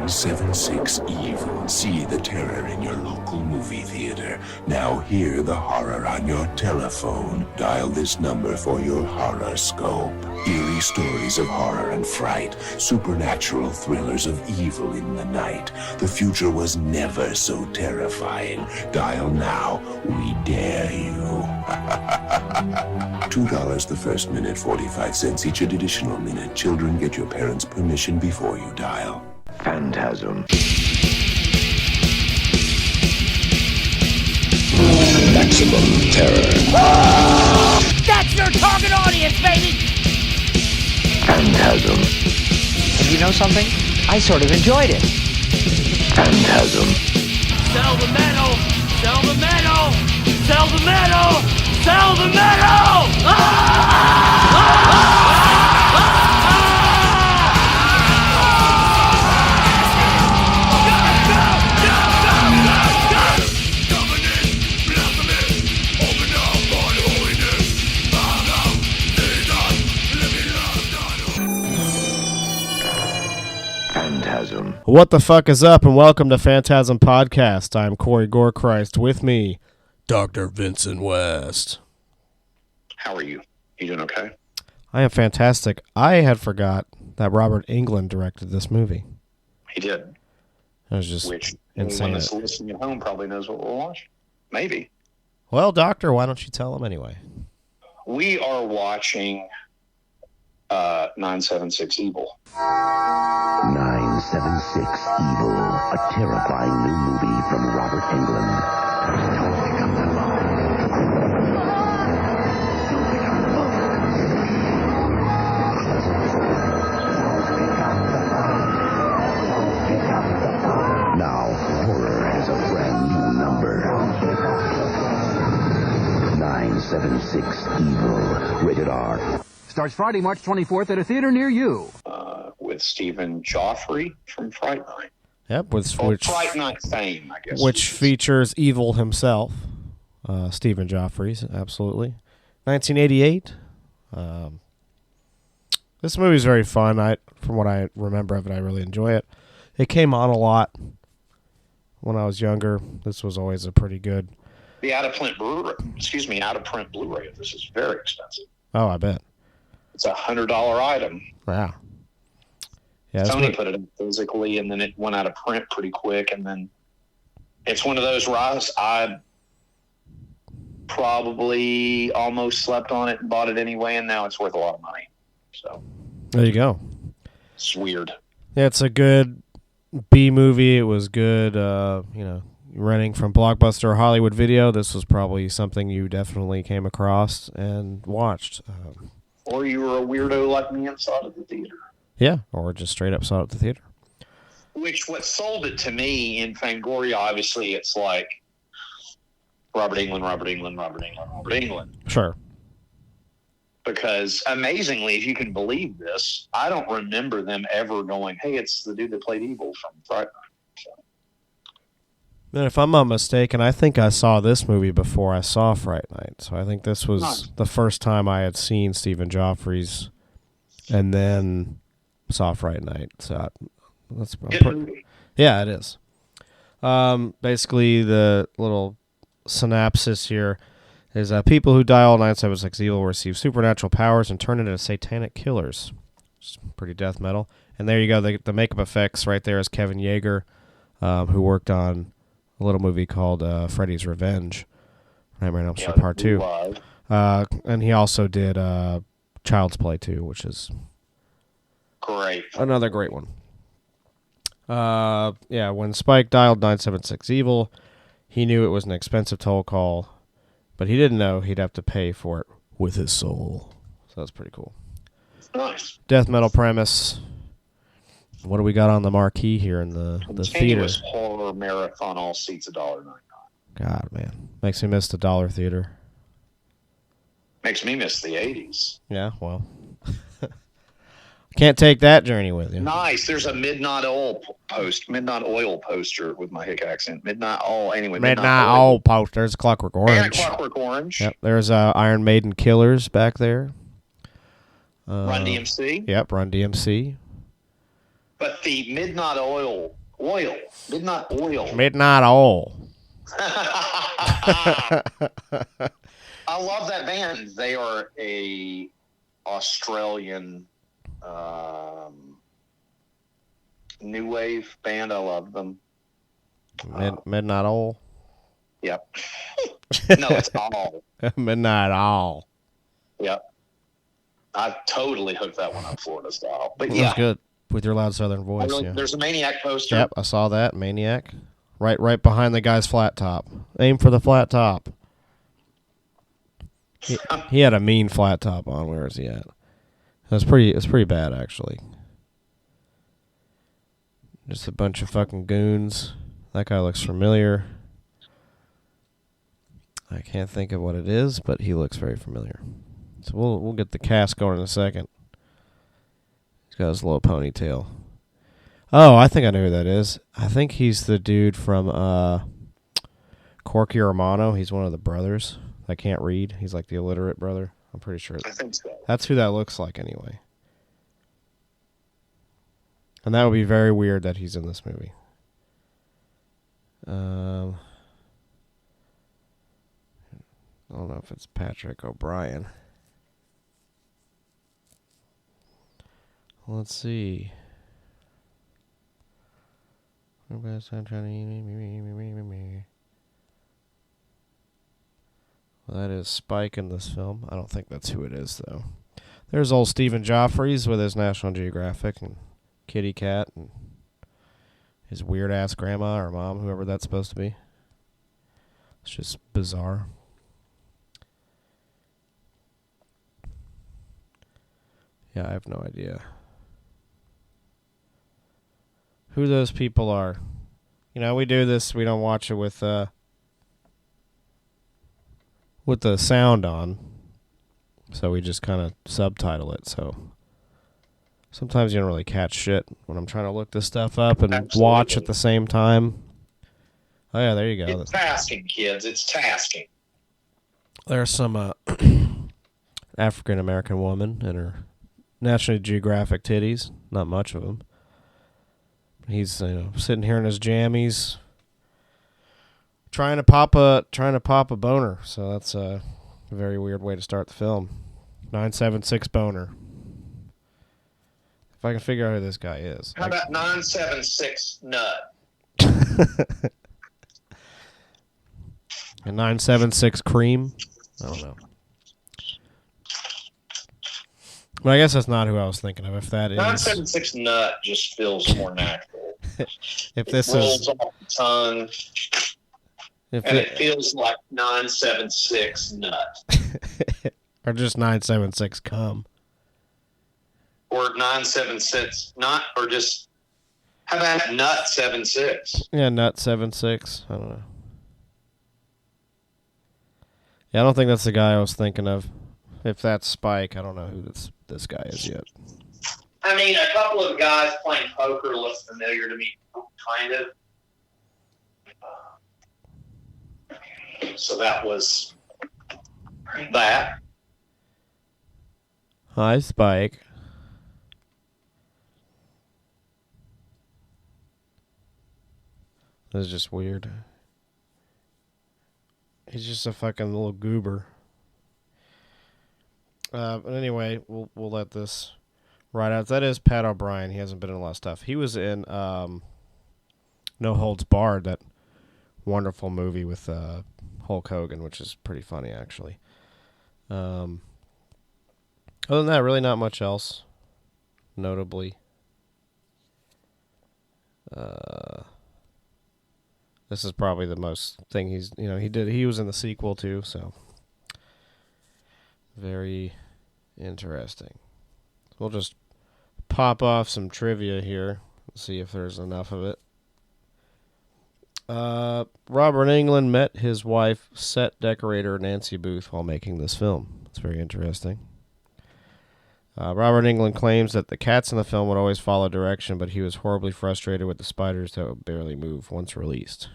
976 Evil. See the terror in your local movie theater. Now hear the horror on your telephone. Dial this number for your horoscope. Eerie stories of horror and fright. Supernatural thrillers of evil in the night. The future was never so terrifying. Dial now. We dare you. $2 the first minute, 45 cents each additional minute. Children, get your parents' permission before you dial. Phantasm. Maximum terror. Oh! That's your target audience, baby! Phantasm. And you know something? I sort of enjoyed it. Phantasm. Sell the metal! Sell the metal! Sell the metal! Sell the metal! Phantasm. What the fuck is up, and welcome to Phantasm Podcast. I'm Corey Gorechrist. With me, Dr. Vincent West. How are you? You doing okay? I am fantastic. I had forgot that Robert Englund directed this movie. He did. I was just Which insane. anyone that's listening at home probably knows what we'll watch. Maybe. Well, Doctor, why don't you tell him anyway? We are watching 976 Evil. 976 Evil. A terrifying new movie from Robert Englund. Now, horror has a brand new number. 976 Evil. Rated R. Starts Friday, March 24th at a theater near you. With Stephen Joffrey from Fright Night. Yep, Fright Night fame, I guess. which features Evil himself, Stephen Joffrey, absolutely. 1988. This movie is very fun. From what I remember of it, I really enjoy it. It came on a lot when I was younger. This was always a pretty good. The out-of-print Blu-ray of this is very expensive. Oh, I bet. It's a $100 item. Wow. Yeah, Sony put it in physically, and then it went out of print pretty quick. And then it's one of those where I probably almost slept on it and bought it anyway, and now it's worth a lot of money. So there you go. It's weird. Yeah, it's a good B movie. It was good. Running from Blockbuster or Hollywood Video, this was probably something you definitely came across and watched. Or you were a weirdo like me and saw it at the theater. Yeah, or just straight up saw it at the theater. What sold it to me in Fangoria, obviously, it's like Robert Englund. Sure. Because amazingly, if you can believe this, I don't remember them ever going, hey, it's the dude that played Evil from Fright Night. So. And if I'm not mistaken, I think I saw this movie before I saw Fright Night. So I think this was the first time I had seen Stephen Joffrey's and then saw Fright Night. So that's yeah, it is. Basically, the little synopsis here is people who dial 976 Evil receive supernatural powers and turn into satanic killers. It's pretty death metal. And there you go. The makeup effects right there is Kevin Yeager, who worked on a little movie called Freddy's Revenge, Nightmare on Elm Street Part 2. And he also did Child's Play 2, which is great. Another great one. When Spike dialed 976 Evil, he knew it was an expensive toll call, but he didn't know he'd have to pay for it with his soul. So that's pretty cool. Nice. Death metal premise. What do we got on the marquee here in the theater? Horror marathon, all seats $1.99. God, man. Makes me miss the dollar theater. Makes me miss the 80s. Yeah, well. Can't take that journey with you. Nice. There's a Midnight Oil poster with my hick accent. Midnight Oil poster. There's Clockwork Orange. And Clockwork Orange. Yep. There's Iron Maiden Killers back there. Run DMC. Yep, Run DMC. But the Midnight Oil Oil. Midnight Oil. Midnight Oil. I love that band. They are a Australian new wave band. I love them. Midnight Oil. Yep. No, it's all. Midnight Oil. Yep. I totally hooked that one up Florida style. But That's good with your loud Southern voice. Yeah. There's a Maniac poster. Yep, I saw that Maniac, right behind the guy's flat top. Aim for the flat top. He had a mean flat top on. Where is he at? It's pretty bad actually. Just a bunch of fucking goons. That guy looks familiar. I can't think of what it is, but he looks very familiar. So we'll get the cast going in a second. He's got his little ponytail. Oh, I think I know who that is. I think he's the dude from Corky Romano. He's one of the brothers that can't read. He's like the illiterate brother. I'm pretty sure. I think so. That's who that looks like anyway. And that would be very weird that he's in this movie. I don't know if it's Patrick O'Brien. Let's see. Well, that is Spike in this film. I don't think that's who it is, though. There's old Stephen Joffreys with his National Geographic and Kitty Cat and his weird-ass grandma or mom, whoever that's supposed to be. It's just bizarre. Yeah, I have no idea who those people are. You know, we do this, we don't watch it with the sound on, so we just kind of subtitle it, so sometimes you don't really catch shit when I'm trying to look this stuff up and watch at the same time. Oh yeah, there you go. It's tasking, kids. It's tasking. There's some African-American woman and her National Geographic titties. Not much of them. He's sitting here in his jammies, trying to pop a boner. So that's a very weird way to start the film. 976 boner. If I can figure out who this guy is. How about 976 nut? And 976 cream. I don't know. But I guess that's not who I was thinking of. If that is 976 nut, just feels more natural. If this rolls is off the tongue, it feels like 976 nut, or just 976 cum, or 976 not, or just how about nut 76? Yeah, nut 76. I don't know. Yeah, I don't think that's the guy I was thinking of. If that's Spike, I don't know who this guy is yet. I mean, a couple of guys playing poker looks familiar to me, kind of. So that was that. Hi, Spike. This is just weird. He's just a fucking little goober. But anyway, we'll let this ride out. That is Pat O'Brien. He hasn't been in a lot of stuff. He was in No Holds Barred, that wonderful movie with Hulk Hogan, which is pretty funny, actually. Other than that, really not much else, notably. This is probably the most thing he was in the sequel too, so very interesting. We'll just pop off some trivia here, see if there's enough of it. Robert Englund met his wife, set decorator Nancy Booth, while making this film. It's very interesting. Robert Englund claims that the cats in the film would always follow direction, but he was horribly frustrated with the spiders that would barely move once released.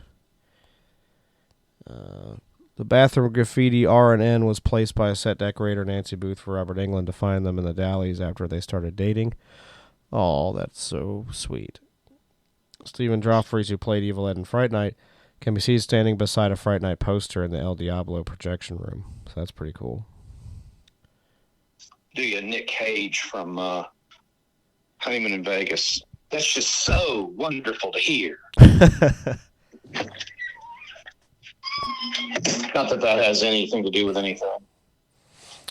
The bathroom graffiti R&N was placed by a set decorator Nancy Booth for Robert Englund to find them in the Dalles after they started dating. Oh, that's so sweet. Stephen Joffrey, who played Evil Ed in Fright Night, can be seen standing beside a Fright Night poster in the El Diablo projection room. So that's pretty cool. Do you Nick Cage from Honeymoon in Vegas? That's just so wonderful to hear. Not that that has anything to do with anything.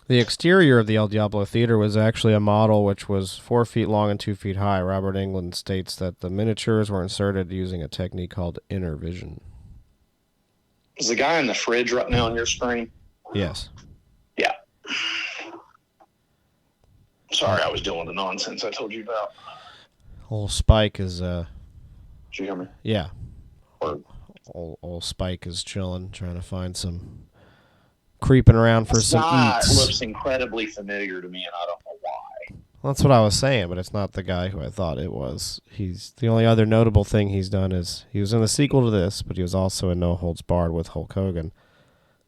The exterior of the El Diablo Theater was actually a model which was 4 feet long and 2 feet high. Robert Englund states that the miniatures were inserted using a technique called inner vision. Is the guy in the fridge right now on your screen? Yes. Yeah. Sorry, I was doing the nonsense I told you about. Old Spike is, Did you hear me? yeah. Or Old Spike is chilling, trying to find some, creeping around for some eats. Looks incredibly familiar to me, and I don't know why. Well, that's what I was saying, but it's not the guy who I thought it was. He's the only other notable thing he's done is he was in the sequel to this, but he was also in No Holds Barred with Hulk Hogan.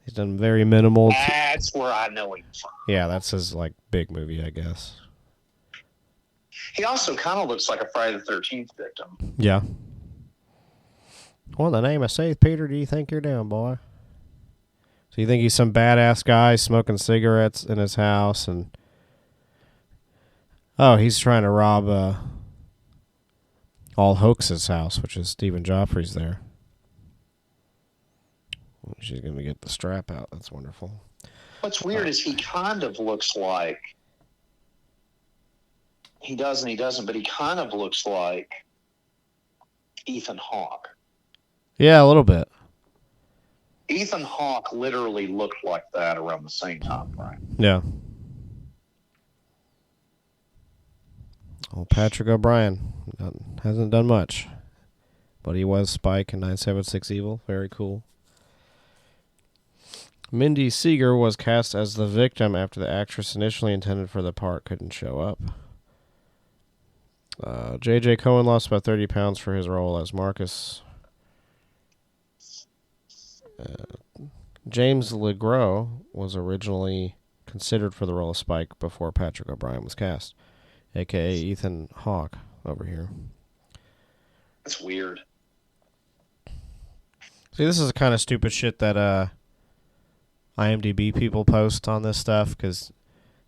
He's done very minimal. That's where I know him from. Yeah, that's his like big movie, I guess. He also kind of looks like a Friday the 13th victim. Yeah. What in the name of Saint Peter do you think you're doing, boy? So you think he's some badass guy smoking cigarettes in his house and... Oh, he's trying to rob All Hoax's house, which is Stephen Joffrey's there. She's going to get the strap out. That's wonderful. What's weird is he kind of looks like... He does and he doesn't, but he kind of looks like Ethan Hawke. Yeah, a little bit. Ethan Hawke literally looked like that around the same time frame. Yeah. Well, Patrick O'Brien hasn't done much, but he was Spike in 976 Evil. Very cool. Mindy Seeger was cast as the victim after the actress initially intended for the part couldn't show up. J.J. Cohen lost about 30 pounds for his role as Marcus. James LeGros was originally considered for the role of Spike before Patrick O'Brien was cast, a.k.a. Ethan Hawke over here. That's weird. See, this is the kind of stupid shit that IMDb people post on this stuff, because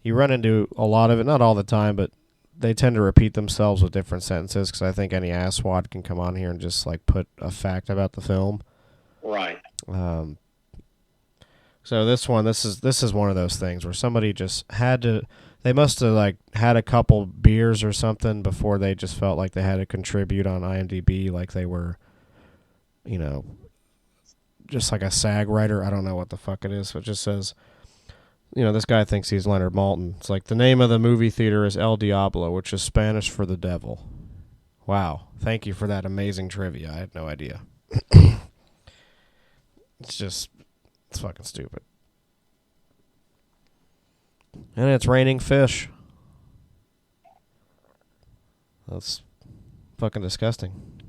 you run into a lot of it, not all the time, but they tend to repeat themselves with different sentences, because I think any asswad can come on here and just like put a fact about the film. Right. So this is one of those things where somebody just had to, they must have like had a couple beers or something before they just felt like they had to contribute on IMDb, like they were, you know, just like a SAG writer. I don't know what the fuck it is. So it just says, you know, this guy thinks he's Leonard Maltin. It's like the name of the movie theater is El Diablo, which is Spanish for the devil. Wow. Thank you for that amazing trivia. I had no idea. It's fucking stupid. And it's raining fish. That's fucking disgusting.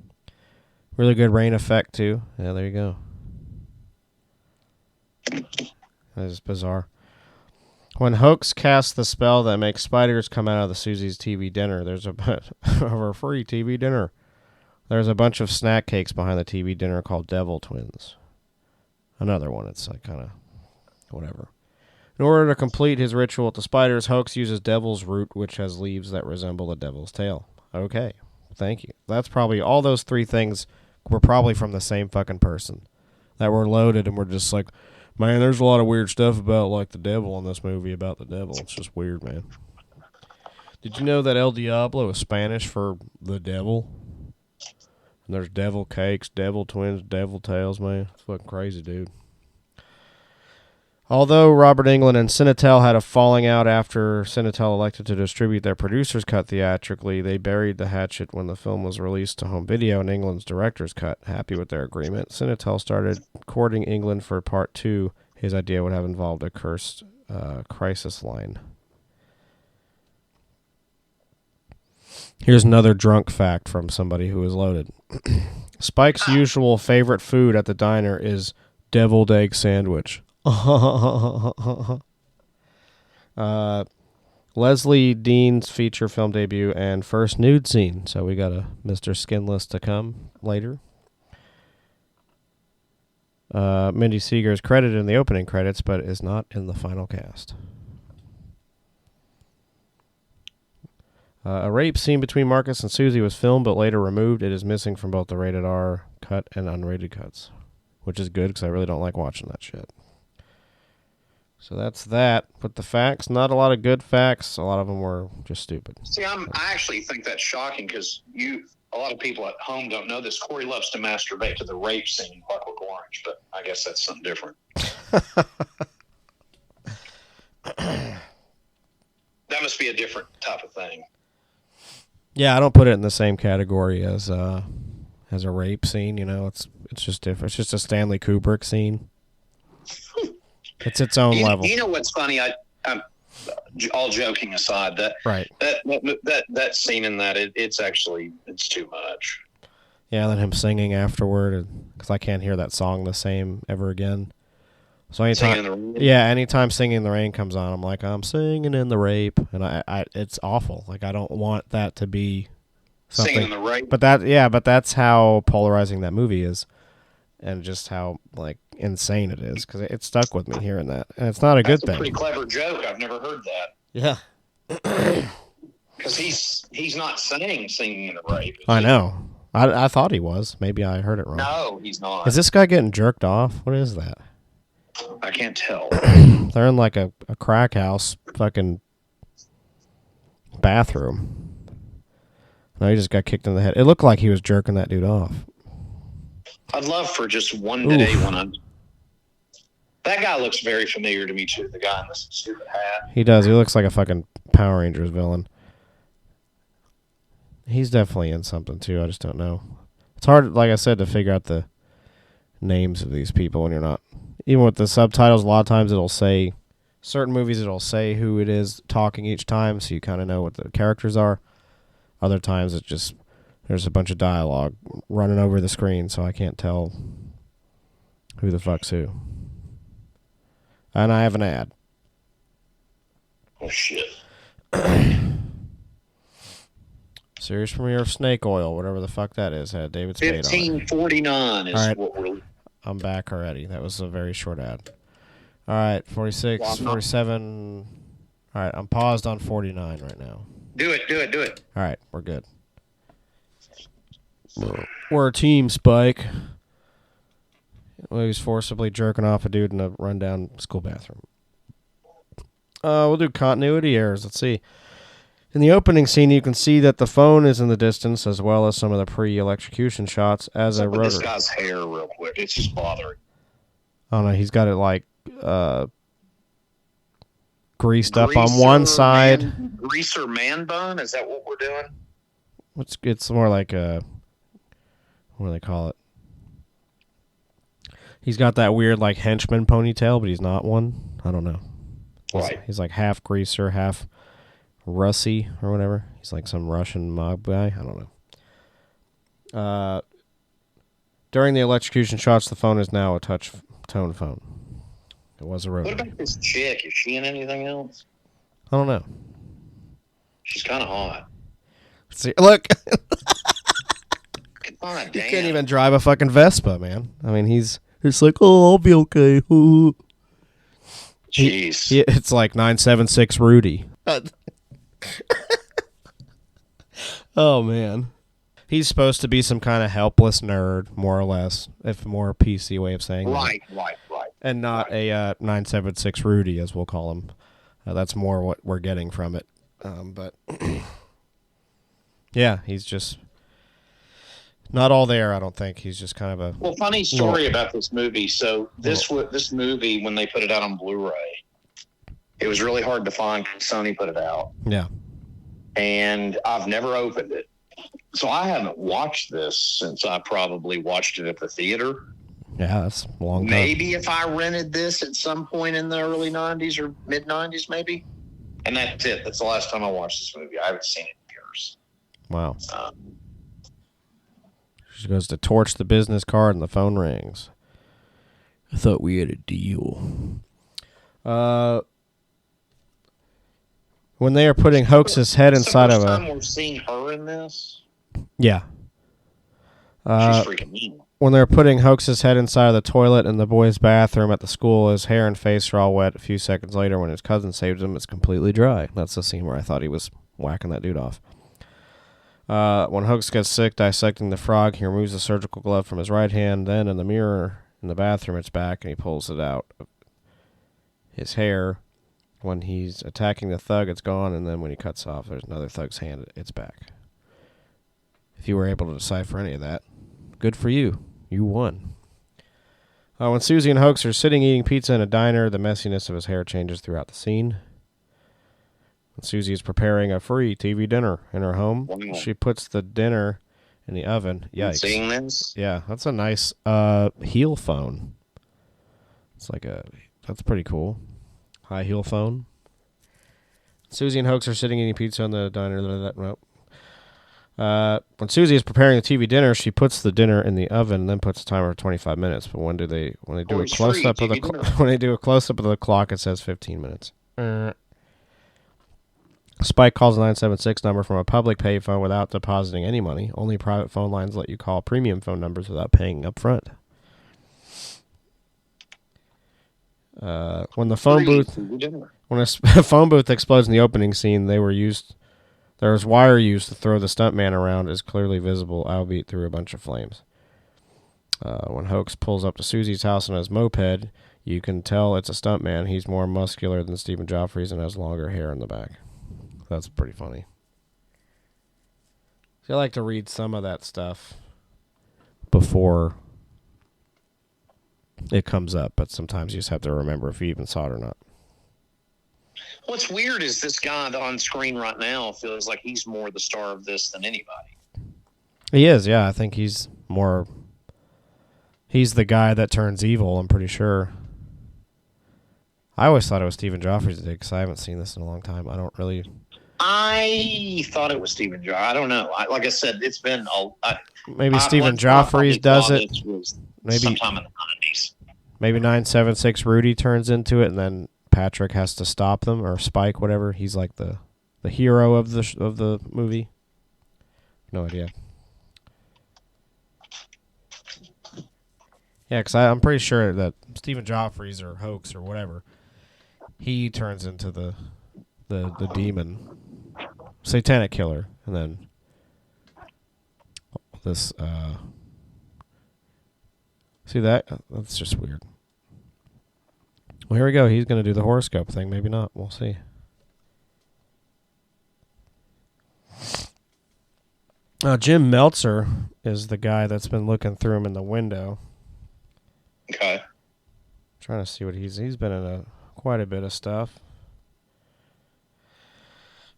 Really good rain effect, too. Yeah, there you go. That is bizarre. When Hoax casts the spell that makes spiders come out of the Susie's TV dinner, there's a free TV dinner. There's a bunch of snack cakes behind the TV dinner called Devil Twins. Another one. It's like kind of whatever. In order to complete his ritual with the spiders, Hoax uses devil's root, which has leaves that resemble a devil's tail. Okay. Thank you. That's probably, all those three things were probably from the same fucking person that were loaded and were just like, man, there's a lot of weird stuff about like the devil in this movie about the devil. It's just weird, man. Did you know that El Diablo is Spanish for the devil? And there's devil cakes, devil twins, devil tails, man. It's fucking crazy, dude. Although Robert Englund and Cinetel had a falling out after Cinetel elected to distribute their producer's cut theatrically, they buried the hatchet when the film was released to home video and Englund's director's cut. Happy with their agreement, Cinetel started courting Englund for part 2. His idea would have involved a cursed crisis line. Here's another drunk fact from somebody who is loaded. Spike's usual favorite food at the diner is deviled egg sandwich. Leslie Dean's feature film debut and first nude scene. So we got a Mr. Skinless to come later. Mindy Seeger is credited in the opening credits, but is not in the final cast. A rape scene between Marcus and Susie was filmed but later removed. It is missing from both the rated R cut and unrated cuts, which is good because I really don't like watching that shit. So that's that. But the facts, not a lot of good facts. A lot of them were just stupid. See, I actually think that's shocking because a lot of people at home don't know this. Corey loves to masturbate to the rape scene in Clockwork Orange, but I guess that's something different. That must be a different type of thing. Yeah, I don't put it in the same category as a rape scene. You know, it's just different. It's just a Stanley Kubrick scene. It's its own level. You know what's funny? I'm all joking aside. That scene in that it's too much. Yeah, then him singing afterward because I can't hear that song the same ever again. So anytime Singing in the Rain comes on, I'm like, I'm singing in the rape, and I it's awful. Like I don't want that to be something. Singing in the rape. But that's how polarizing that movie is, and just how like insane it is because it stuck with me hearing that, and it's not a good thing. That's a pretty clever joke. I've never heard that. Yeah. Because he's not singing in the rape. I know. I thought he was. Maybe I heard it wrong. No, he's not. Is this guy getting jerked off? What is that? I can't tell. They're in like a crack house fucking bathroom. No, he just got kicked in the head. It looked like he was jerking that dude off. I'd love for just one day that guy looks very familiar to me too. The guy in the stupid hat. He does. He looks like a fucking Power Rangers villain. He's definitely in something too. I just don't know. It's hard, like I said, to figure out the names of these people when you're not. Even with the subtitles, a lot of times it'll say, certain movies it'll say who it is talking each time, so you kind of know what the characters are. Other times it's just, there's a bunch of dialogue running over the screen, so I can't tell who the fuck's who. And I have an ad. Oh, shit. Series premiere of Snake Oil, whatever the fuck that is, had David Spade on it. 1549 is what we're... I'm back already. That was a very short ad. All right, 46, 47. All right, I'm paused on 49 right now. Do it. All right, we're good. We're a team, Spike. Well, he's forcibly jerking off a dude in a rundown school bathroom. We'll do continuity errors. Let's see. In the opening scene, you can see that the phone is in the distance, as well as some of the pre-electrocution shots as a rotor. This guy's hair real quick. It's just bothering. Oh, no, he's got it, like, greased up on one side. Greaser man bun? Is that what we're doing? It's more like a... What do they call it? He's got that weird, like, henchman ponytail, but he's not one. I don't know. Right. He's like half greaser, half Russie or whatever. He's like some Russian mob guy. I don't know. During the electrocution shots, the phone is now a touch tone phone. It was a rotary. What about this chick? Is she in anything else? I don't know. She's kind of hot. See, look. God, He damn. can't even drive a fucking Vespa, man. I mean, he's like, oh, I'll be okay. Jeez. It's like 976 Rudy. Oh, man. He's supposed to be some kind of helpless nerd, more or less, if more PC way of saying Right. And not a 976 Rudy, as we'll call him. That's more what we're getting from it. But, yeah, he's just not all there, I don't think. He's just kind of a... Well, funny story about this movie. So this movie, when they put it out on Blu-ray, it was really hard to find. Sony put it out. Yeah. And I've never opened it. So I haven't watched this since I probably watched it at the theater. Yeah, that's a long time. Maybe if I rented this at some point in the early 90s or mid-90s, maybe. And that's it. That's the last time I watched this movie. I haven't seen it in years. Wow. She goes to torch the business card and the phone rings. I thought we had a deal. When they are putting Hoax's head inside of a... It's the first time we're seeing her in this? Yeah. She's freaking mean. When they're putting Hoax's head inside of the toilet in the boys' bathroom at the school, his hair and face are all wet. A few seconds later, when his cousin saves him, it's completely dry. That's the scene where I thought he was whacking that dude off. When Hoax gets sick dissecting the frog, he removes the surgical glove from his right hand. Then in the mirror in the bathroom, it's back, and he pulls it out. His hair, when he's attacking the thug, it's gone, and then when he cuts off, there's another thug's hand, it's back. If you were able to decipher any of that, good for you. You won. When Susie and Hoax are sitting eating pizza in a diner, the messiness of his hair changes throughout the scene. When Susie is preparing a free TV dinner in her home, she puts the dinner in the oven. Yikes. Seeing this? Yeah, that's a nice heel phone. It's like that's pretty cool. High heel phone. Susie and Hoax are sitting eating pizza in the diner. When Susie is preparing the TV dinner, she puts the dinner in the oven and then puts a timer for 25 minutes. But when they do a close up of the clock, it says 15 minutes. Spike calls a 976 number from a public payphone without depositing any money. Only private phone lines let you call premium phone numbers without paying up front. When a phone booth explodes in the opening scene, there was wire used to throw the stuntman around is clearly visible, albeit through a bunch of flames. When Hoax pulls up to Susie's house on his moped, you can tell it's a stuntman. He's more muscular than Stephen Joffrey's and has longer hair in the back. That's pretty funny. So I like to read some of that stuff before it comes up, but sometimes you just have to remember if you even saw it or not. What's weird is this guy on screen right now feels like he's more the star of this than anybody. He is, yeah. I think he's the guy that turns evil, I'm pretty sure. I always thought it was Stephen Joffrey's dick because I haven't seen this in a long time. I thought it was Stephen Joffrey. I don't know. Like I said, it's been maybe Stephen Joffrey's does it. Maybe sometime in the 90s. Maybe 976 Rudy turns into it, and then Patrick has to stop them, or Spike, whatever. He's like the hero of the movie. No idea. Yeah, because I'm pretty sure that Stephen Joffrey's or Hoax or whatever, he turns into the demon, satanic killer, and then this. See that? That's just weird. Well, here we go. He's going to do the horoscope thing. Maybe not. We'll see. Jim Meltzer is the guy that's been looking through him in the window. Okay. Trying to see what he's been in quite a bit of stuff.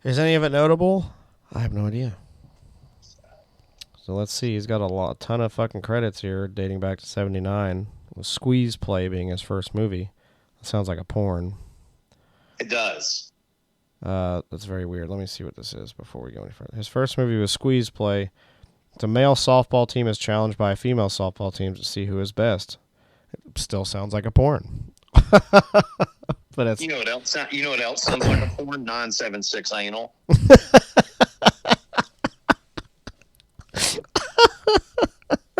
Is any of it notable? I have no idea. So let's see. He's got a ton of fucking credits here dating back to 1979. With Squeeze Play being his first movie. That sounds like a porn. It does. That's very weird. Let me see what this is before we go any further. His first movie was Squeeze Play. The male softball team is challenged by a female softball team to see who is best. It still sounds like a porn. But it's... You know what else sounds like a porn? 976 anal.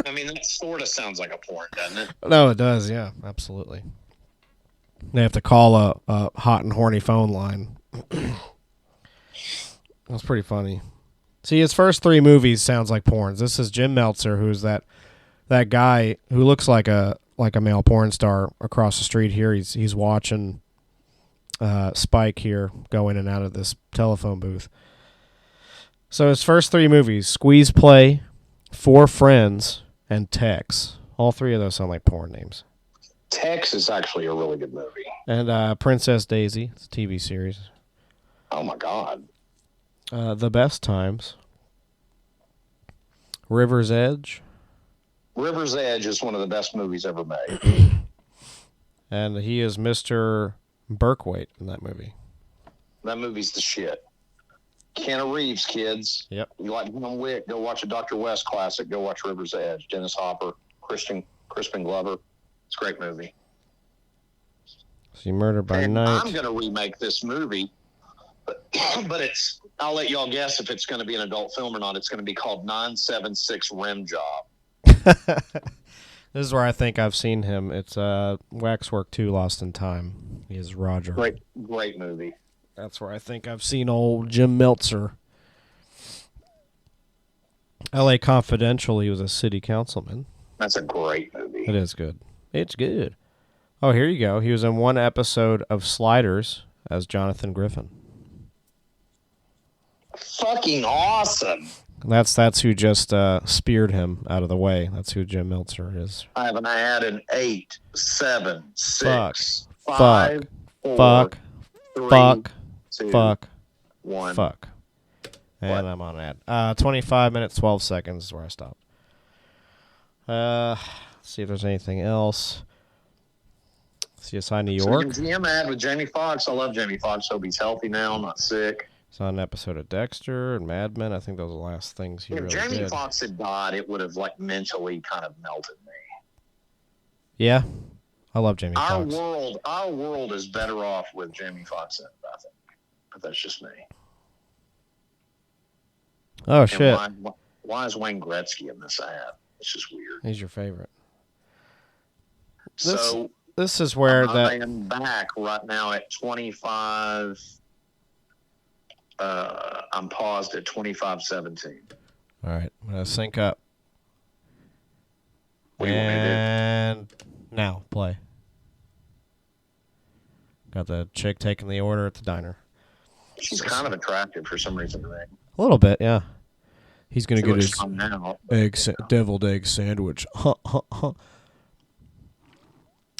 I mean, that sort of sounds like a porn, doesn't it? No, it does. Yeah, absolutely. They have to call a hot and horny phone line. That's pretty funny. See, his first three movies sounds like porns. This is Jim Meltzer, who's that guy who looks like a male porn star across the street here. He's watching Spike here go in and out of this telephone booth. So his first three movies, Squeeze Play, Four Friends, and Tex. All three of those sound like porn names. Tex is actually a really good movie. And Princess Daisy, it's a TV series. Oh my God. The Best Times. River's Edge. River's Edge is one of the best movies ever made. And he is Mr. Berkwaite in that movie. That movie's the shit. Keanu Reeves, kids. Yep. You like John Wick, go watch a Dr. West classic. Go watch River's Edge. Dennis Hopper, Crispin Glover. It's a great movie. See, Murder by Night. I'm going to remake this movie But I'll let y'all guess if it's going to be an adult film or not. It's going to be called 976 Rim Job. This is where I think I've seen him. It's Waxwork 2 Lost in Time. He is Roger. Great movie. That's where I think I've seen old Jim Meltzer. L.A. Confidential, he was a city councilman. That's a great movie. It is good. It's good. Oh, here you go. He was in one episode of Sliders as Jonathan Griffin. Fucking awesome. That's who just speared him out of the way. That's who Jim Meltzer is. I had an 8, 7, 6, Fuck. 5, 4, Fuck. 3, Fuck. 2, Fuck. 1. Fuck. And What? I'm on ad. 25 minutes, 12 seconds is where I stopped. Let's see if there's anything else. CSI New York. GM ad with Jamie Foxx. I love Jamie Foxx. Hope he's healthy now, not sick. It's on an episode of Dexter and Mad Men. I think those are the last things he If really Jamie did. Foxx had died, it would have mentally kind of melted me. Yeah. I love Jamie Foxx. Our world is better off with Jamie Foxx in it, I think. But that's just me. Oh, And shit. why is Wayne Gretzky in this ad? It's just weird. He's your favorite. This is where I am back right now at 25. I'm paused at 25:17. All right. I'm going to sync up. What do you want me to do? And now, play. Got the chick taking the order at the diner. She's kind of attractive for some reason to me. A little bit, yeah. He's going to get his now. deviled egg sandwich.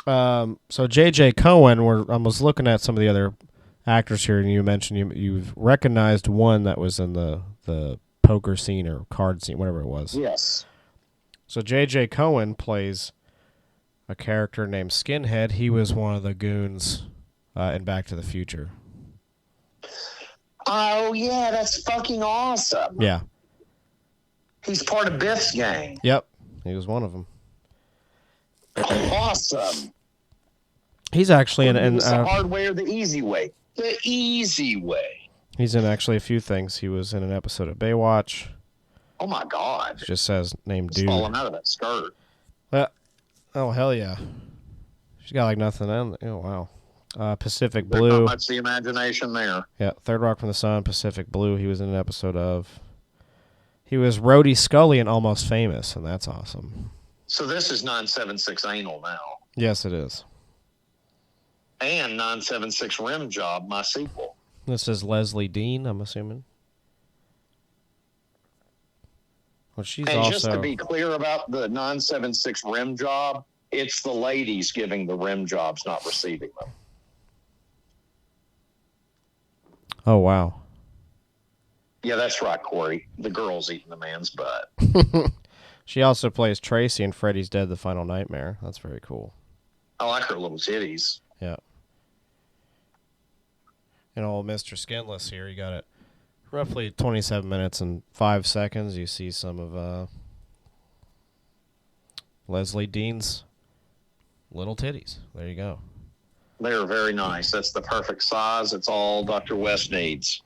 So J.J. Cohen, I was looking at some of the other actors here, and you mentioned you've recognized one that was in the poker scene or card scene, whatever it was. Yes. So J.J. Cohen plays a character named Skinhead. He was one of the goons in Back to the Future. Oh, yeah, that's fucking awesome. Yeah. He's part of Biff's gang. Yep. He was one of them. Awesome. He's actually in the hard way or the easy way? The easy way. He's in actually a few things. He was in an episode of Baywatch. Oh, my God. It just says named He's dude. falling out of that skirt. Oh, hell yeah. She's got like nothing in. Oh, wow. Pacific There's Blue. not much the imagination there. Yeah, Third Rock from the Sun, Pacific Blue. He was in an episode of. He was Rhodey Scully in Almost Famous, and that's awesome. So this is 976 Anal now. Yes, it is. And 976 Rim Job, my sequel. This is Leslie Dean, I'm assuming. Well, she's And also. just to be clear about the 976 Rim Job, it's the ladies giving the rim jobs, not receiving them. Oh, wow. Yeah, that's right, Corey. The girl's eating the man's butt. She also plays Tracy in Freddy's Dead: The Final Nightmare. That's very cool. I like her little titties. Yeah. And old Mr. Skinless here, you got it. Roughly 27 minutes and 5 seconds. You see some of Leslie Dean's little titties. There you go. They're very nice. That's the perfect size. It's all Dr. West needs.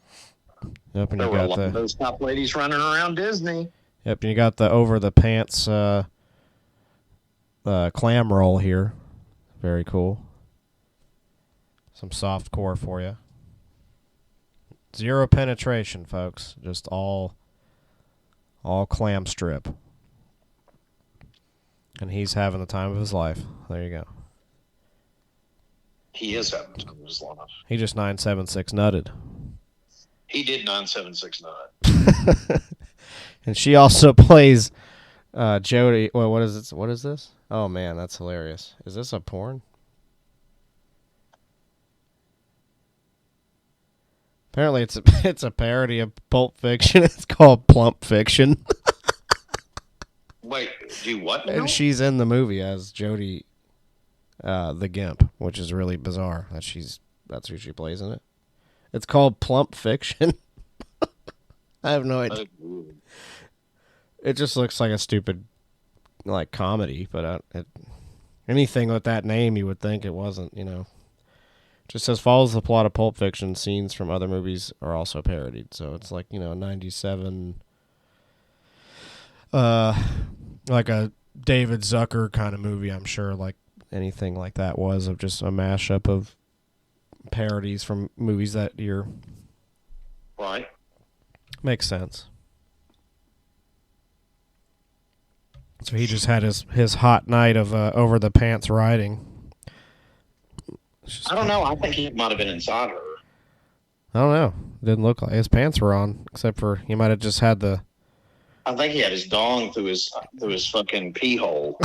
Yep, and There you were a got lot of the those top ladies running around Disney. and you got the over the pants clam roll here. Very cool. Some soft core for you. Zero penetration, folks. Just all clam strip. And he's having the time of his life. There you go. He is having time of his life. He just 976 nutted. He did 976 nut. And she also plays Jody. Well, what is it? What is this? Oh man, that's hilarious. Is this a porn? Apparently, it's a parody of Pulp Fiction. It's called Plump Fiction. Wait, do what now? And she's in the movie as Jody, the Gimp, which is really bizarre. That's who she plays in it. It's called Plump Fiction. I have no idea. It just looks like a stupid, comedy. But anything with that name, you would think it wasn't. Just says follows the plot of Pulp Fiction. Scenes from other movies are also parodied. So it's like, 97, like a David Zucker kind of movie, I'm sure, like anything like that was, of just a mashup of parodies from movies that year. Right. Makes sense. So he just had his hot night of over the pants riding. I don't know. I think he might have been inside her. I don't know. Didn't look like his pants were on, except for he might have just had the. I think he had his dong through his fucking pee hole.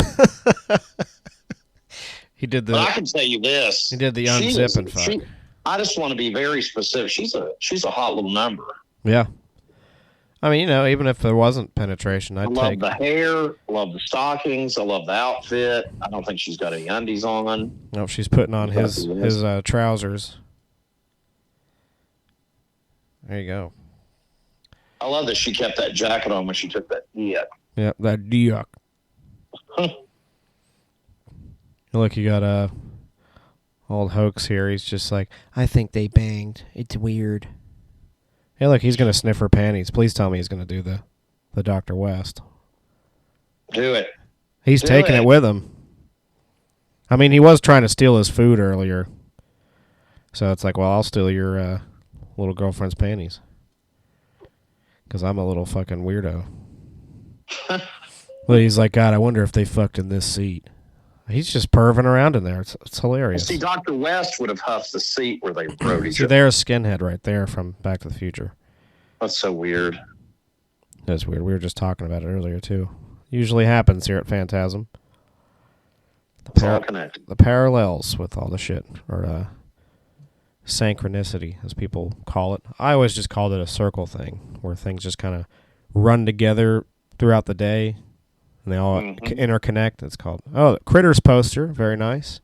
He did the. But I can tell you this. He did the unzipping fuck. I just want to be very specific. She's a hot little number. Yeah. I mean, even if there wasn't penetration, I'd love take. the hair. I love the stockings. I love the outfit. I don't think she's got any undies on. No, she's putting on his trousers. There you go. I love that she kept that jacket on when she took that yuck. Yeah, that yuck. Look, you got old hoax here. He's just like, I think they banged. It's weird. Hey, look, he's going to sniff her panties. Please tell me he's going to do the Dr. West. Do it. He's taking it with him. I mean, he was trying to steal his food earlier. So it's like, well, I'll steal your little girlfriend's panties. Because I'm a little fucking weirdo. Well, he's like, God, I wonder if they fucked in this seat. He's just perving around in there. It's hilarious. See, Dr. West would have huffed the seat where they rode each See, other. there's Skinhead right there from Back to the Future. That's so weird. That's weird. We were just talking about it earlier, too. Usually happens here at Phantasm. It's all connected. The parallels with all the shit, or synchronicity, as people call it. I always just called it a circle thing, where things just kind of run together throughout the day, and they all interconnect. It's called, the Critters poster, very nice.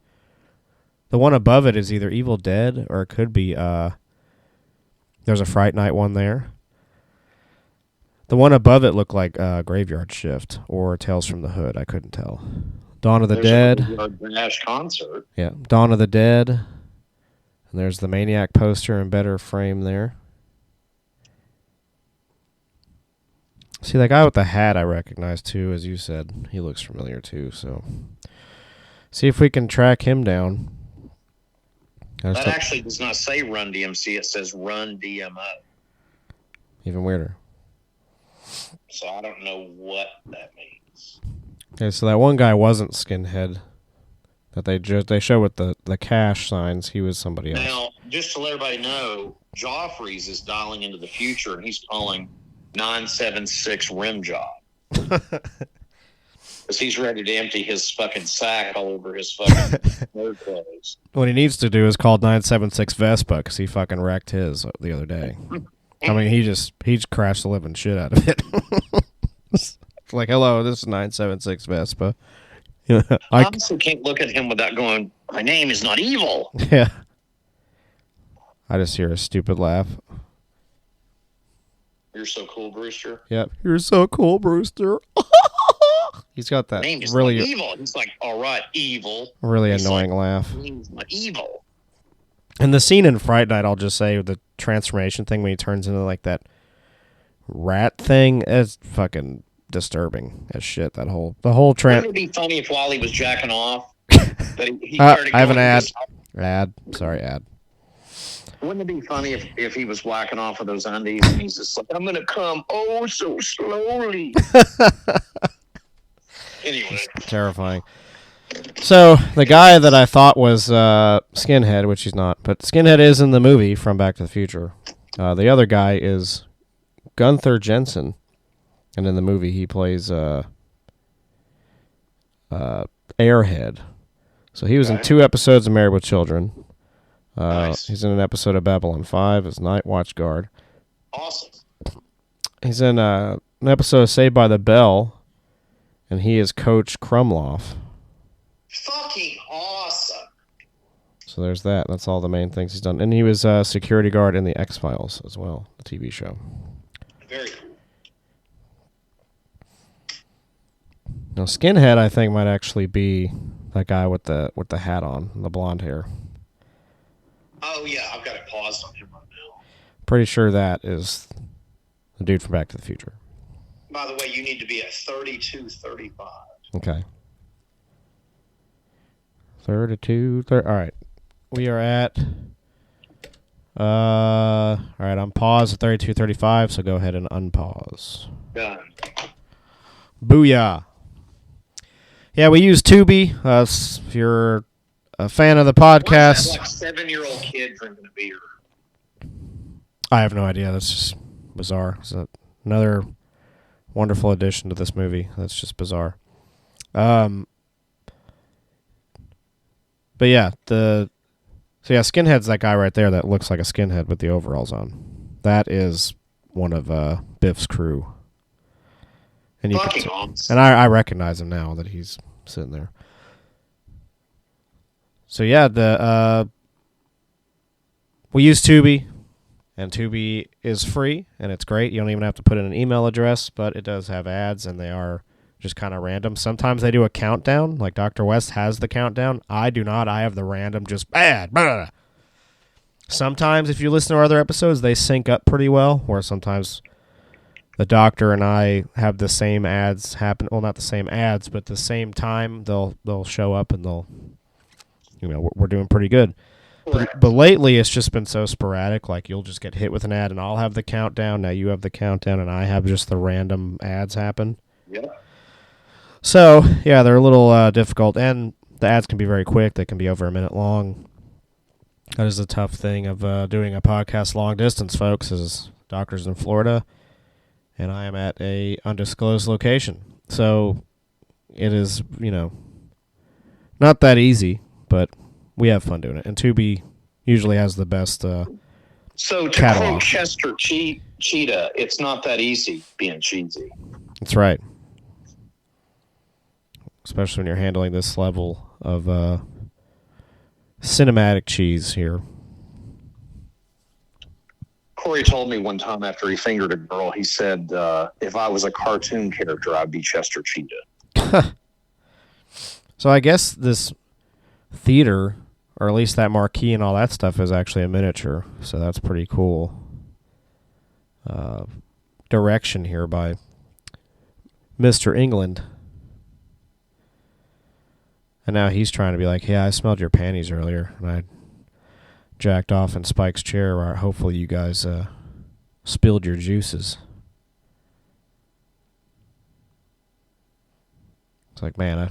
The one above it is either Evil Dead, or it could be, there's a Fright Night one there. The one above it looked like Graveyard Shift, or Tales from the Hood. I couldn't tell. Dawn of the Dead. A Nash concert. Yeah, Dawn of the Dead. And there's the Maniac poster in better frame there. See, that guy with the hat I recognize too, as you said. He looks familiar too, so. See if we can track him down. That actually does not say Run DMC. It says Run DMO. Even weirder. So I don't know what that means. Okay, so that one guy wasn't Skinhead. That they show with the cash signs. He was somebody else. Now, just to let everybody know, Joffrey's is dialing into the future, and he's calling 976 Rim Job. Because he's ready to empty his fucking sack all over his fucking nerd clothes. What he needs to do is call 976 Vespa, because he fucking wrecked his the other day. I mean, he crashed the living shit out of it. It's like, hello, this is 976 Vespa. I also can't look at him without going, my name is not evil. Yeah. I just hear a stupid laugh. You're so cool, Brewster. Yep. You're so cool, Brewster. He's got that name is really not evil. He's like, all right, evil. Really He's annoying like, laugh. Name's not evil. And the scene in Fright Night, I'll just say, the transformation thing when he turns into like that rat thing, is fucking disturbing as shit. The whole Wouldn't it be funny if while he was jacking off, that he started I have an ad. Ad. Sorry, ad. Wouldn't it be funny if he was whacking off of those undies and he's just like, I'm gonna come oh so slowly. Anyway, terrifying. So the guy that I thought was Skinhead, which he's not, but Skinhead is in the movie from Back to the Future. The other guy is Gunther Jensen, and in the movie he plays Airhead. So he was in 2 episodes of Married with Children. Nice. He's in an episode of Babylon 5 as Night Watch Guard. Awesome. He's in an episode of Saved by the Bell, and he is Coach Krumloff. Fucking awesome. So there's that. That's all the main things he's done. And he was a security guard in the X-Files as well, the TV show. Very cool. Now, Skinhead, I think, might actually be that guy with the hat on, the blonde hair. Oh, yeah, I've got it paused on him right now. Pretty sure that is the dude from Back to the Future. By the way, you need to be at 32:35. Okay. 32. All right. We are at. All right, I'm paused at 32:35, so go ahead and unpause. Done. Booyah. Yeah, we use Tubi. If you're a fan of the podcast. Why is that, like, 7-year-old kid drinking a beer? I have no idea. That's just bizarre. It's another wonderful addition to this movie. That's just bizarre. But yeah, Skinhead's that guy right there that looks like a skinhead with the overalls on. That is one of Biff's crew. And I recognize him now that he's sitting there. So yeah, we use Tubi, and Tubi is free, and it's great. You don't even have to put in an email address, but it does have ads, and they are just kind of random. Sometimes they do a countdown, like Dr. West has the countdown. I do not. I have the random, just bad. Blah. Sometimes, if you listen to our other episodes, they sync up pretty well, where sometimes the doctor and I have the same ads happen. Well, not the same ads, but the same time they'll show up, and we're doing pretty good. But lately, it's just been so sporadic. Like, you'll just get hit with an ad, and I'll have the countdown. Now you have the countdown, and I have just the random ads happen. Yeah. So, yeah, they're a little difficult, and the ads can be very quick. They can be over a minute long. That is the tough thing of doing a podcast long distance, folks, is doctor's in Florida, and I am at a undisclosed location. So it is, not that easy, but we have fun doing it. And Tubi usually has the best So to catalog. quote Chester Cheetah, it's not that easy being cheesy. That's right. Especially when you're handling this level of cinematic cheese here. Corey told me one time after he fingered a girl, he said, if I was a cartoon character, I'd be Chester Cheetah. So I guess this theater, or at least that marquee and all that stuff, is actually a miniature. So that's pretty cool. Direction here by Mr. Englund. And now he's trying to be like, yeah, I smelled your panties earlier, and I jacked off in Spike's chair where hopefully you guys spilled your juices. It's like, man,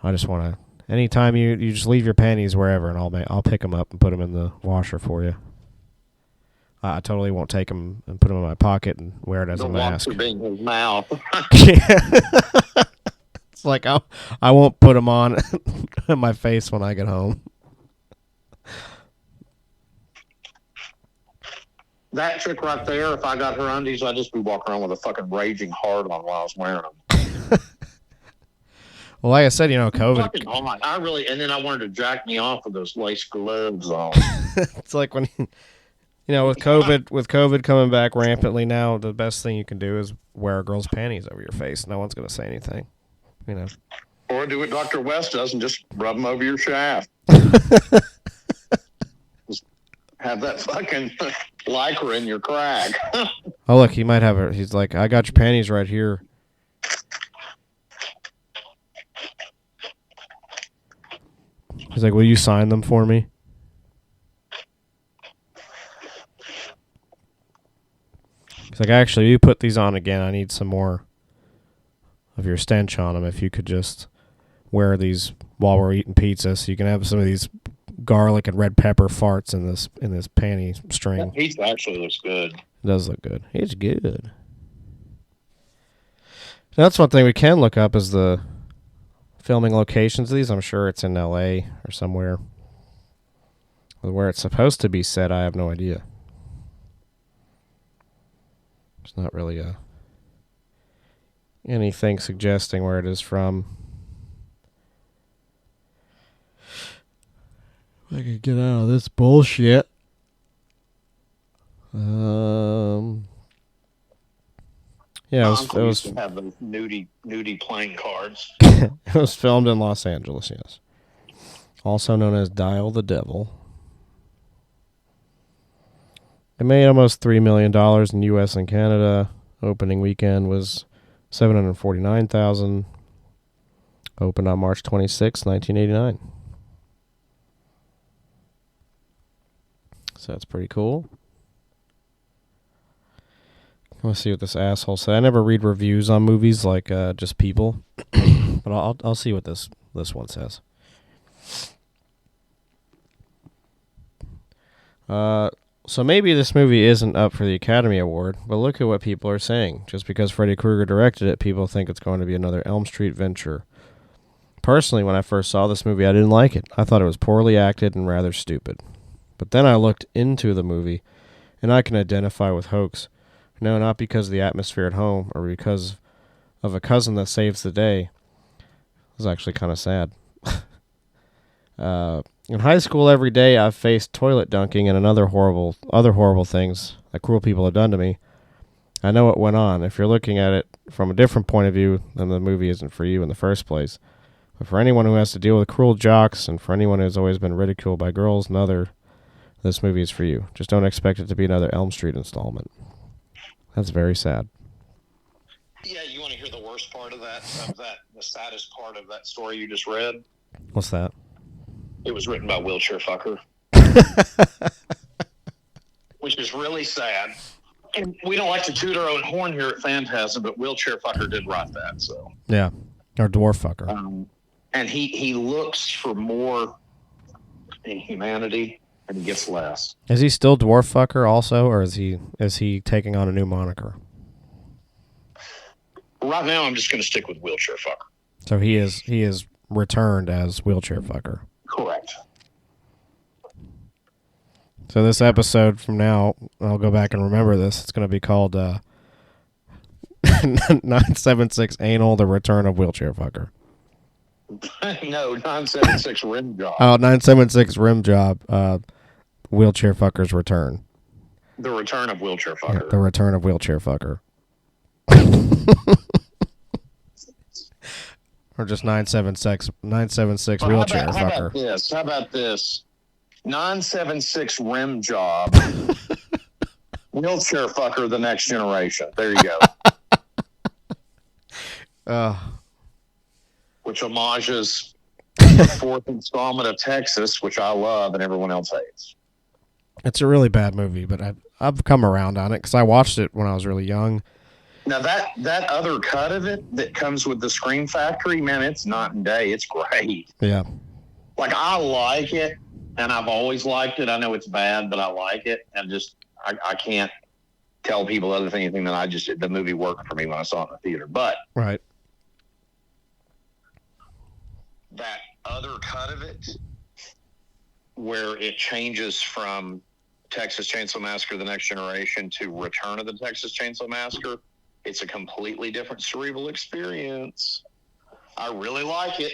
I just want to, anytime you just leave your panties wherever, and I'll pick them up and put them in the washer for you. I totally won't take them and put them in my pocket and wear it as a mask. The being his mouth. It's like I won't put them on my face when I get home. That chick right there, if I got her undies, I'd just be walking around with a fucking raging hard on while I was wearing them. Well, like I said, COVID. Fucking hot. And then I wanted to jack me off with those lace gloves on. It's like when, with COVID coming back rampantly now, the best thing you can do is wear a girl's panties over your face. No one's going to say anything, Or do what Dr. West does and just rub them over your shaft. Just have that fucking lycra in your crack. Oh, look, he might have it. He's like, I got your panties right here. He's like, will you sign them for me? He's like, actually, you put these on again. I need some more of your stench on them. If you could just wear these while we're eating pizza, so you can have some of these garlic and red pepper farts in this panty string. That pizza actually looks good. It does look good. It's good. That's one thing we can look up is the filming locations of these. I'm sure it's in L.A. or somewhere. Where it's supposed to be set, I have no idea. There's not really anything suggesting where it is from. If I could get out of this bullshit. Yeah, it was to have those nudie playing cards. It was filmed in Los Angeles, yes. Also known as Dial the Devil. It made almost $3 million in U.S. and Canada. Opening weekend was $749,000. Opened on March 26, 1989. So that's pretty cool. Let's see what this asshole said. I never read reviews on movies like just people, but I'll see what this one says. So maybe this movie isn't up for the Academy Award, but look at what people are saying. Just because Freddy Krueger directed it, people think it's going to be another Elm Street venture. Personally, when I first saw this movie, I didn't like it. I thought it was poorly acted and rather stupid. But then I looked into the movie, and I can identify with Hoax. No, not because of the atmosphere at home, or because of a cousin that saves the day. It was actually kind of sad. In high school, every day I've faced toilet dunking and other horrible things that cruel people have done to me. I know what went on. If you're looking at it from a different point of view, then the movie isn't for you in the first place. But for anyone who has to deal with cruel jocks, and for anyone who's always been ridiculed by girls and other, this movie is for you. Just don't expect it to be another Elm Street installment. That's very sad. Yeah, you want to hear the worst part of that, the saddest part of that story you just read? What's that? It was written by Wheelchair Fucker. Which is really sad. And we don't like to toot our own horn here at Phantasm, but Wheelchair Fucker did write that, so. Yeah, or Dwarf Fucker. And he looks for more in humanity, and he gets less. Is he still Dwarf Fucker also, or is he taking on a new moniker? Right now, I'm just going to stick with Wheelchair Fucker. So he is returned as Wheelchair Fucker. Correct. So this episode from now, I'll go back and remember this. It's going to be called 976 Anal, the Return of Wheelchair Fucker. No, 976 Rim Job. Oh, 976 Rim Job, Wheelchair Fucker's Return. The Return of Wheelchair Fucker. Yeah, the Return of Wheelchair Fucker. Or just 976 Wheelchair Fucker. How about this? 976 Rim Job. Wheelchair Fucker, the Next Generation. There you go. Which homages the fourth installment of Texas, which I love and everyone else hates. It's a really bad movie, but I've come around on it because I watched it when I was really young. Now, that other cut of it that comes with the Scream Factory, man, it's night and day. It's great. Yeah. Like, I like it, and I've always liked it. I know it's bad, but I like it. And I can't tell people anything that the movie worked for me when I saw it in the theater. But right. That other cut of it, where it changes from Texas Chainsaw Massacre: The Next Generation to Return of the Texas Chainsaw Massacre, it's a completely different cerebral experience. I really like it.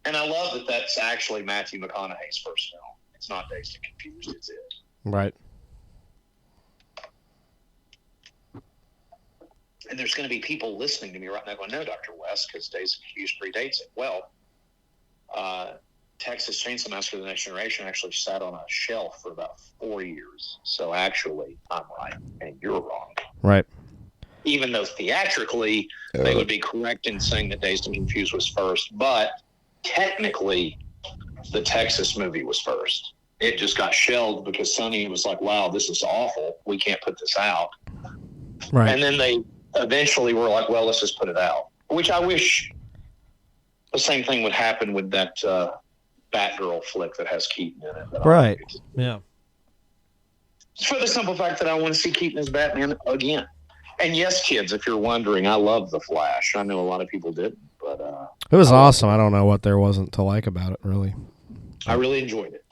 And I love that that's actually Matthew McConaughey's first film. It's not Dazed and Confused, it's it. Right. And there's going to be people listening to me right now going, no, Dr. West, because Dazed and Confused predates it. Well, Texas Chainsaw Massacre: The Next Generation actually sat on a shelf for about 4 years. So actually, I'm right, and you're wrong. Right. Even though theatrically, they would be correct in saying that Dazed and Confused was first. But technically, the Texas movie was first. It just got shelved because Sony was like, wow, this is awful. We can't put this out. Right. And then they eventually were like, well, let's just put it out. Which I wish the same thing would happen with that Batgirl flick that has Keaton in it. Right. Yeah. For the simple fact that I want to see Keaton as Batman again. And yes, kids, if you're wondering, I love The Flash. I know a lot of people didn't, but it was awesome. I don't know what there wasn't to like about it, really. I really enjoyed it.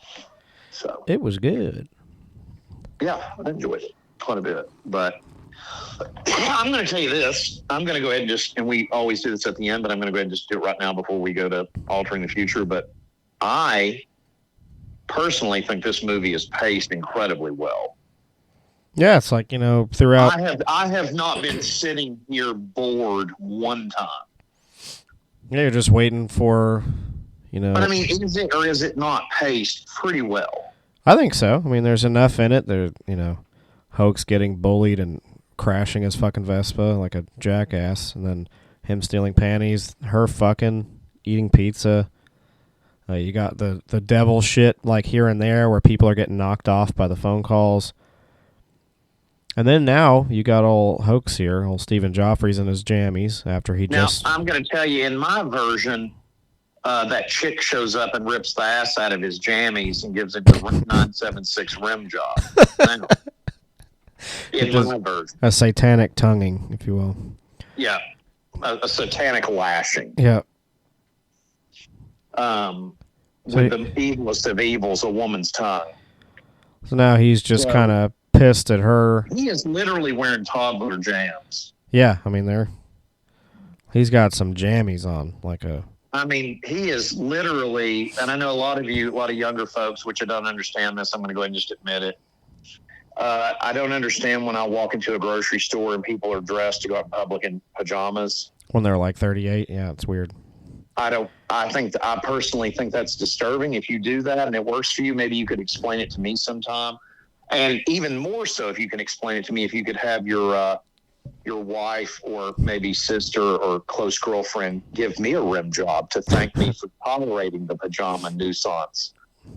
So it was good. Yeah, I enjoyed it quite a bit. But I'm going to tell you this. I'm going to go ahead and we always do this at the end, but I'm going to go ahead and just do it right now before we go to Altering the Future. But I personally think this movie is paced incredibly well. Yeah, it's like, throughout. I have not been sitting here bored one time. Yeah, you're just waiting for, But I mean, is it or is it not paced pretty well? I think so. I mean, there's enough in it. There, Hoax getting bullied and crashing his fucking Vespa like a jackass, and then him stealing panties, her fucking eating pizza. You got the devil shit like here and there where people are getting knocked off by the phone calls. And then now you got old Hoax here, old Stephen Joffrey's in his jammies after he just... Now, I'm going to tell you, in my version, that chick shows up and rips the ass out of his jammies and gives him the 976 rim job. In my version. A satanic tonguing, if you will. Yeah, a satanic lashing. Yeah. With the evilest of evils, a woman's tongue. So now he's just kind of pissed at her. He is literally wearing toddler jams. Yeah, I mean, he's got some jammies on, like a... I mean, he is literally, and I know a lot of younger folks, which I don't understand this, I'm going to go ahead and just admit it. I don't understand when I walk into a grocery store and people are dressed to go out in public in pajamas. When they're like 38, yeah, it's weird. I personally think that's disturbing. If you do that and it works for you, maybe you could explain it to me sometime. And even more so, if you can explain it to me, if you could have your wife or maybe sister or close girlfriend give me a rim job to thank me for tolerating the pajama nuisance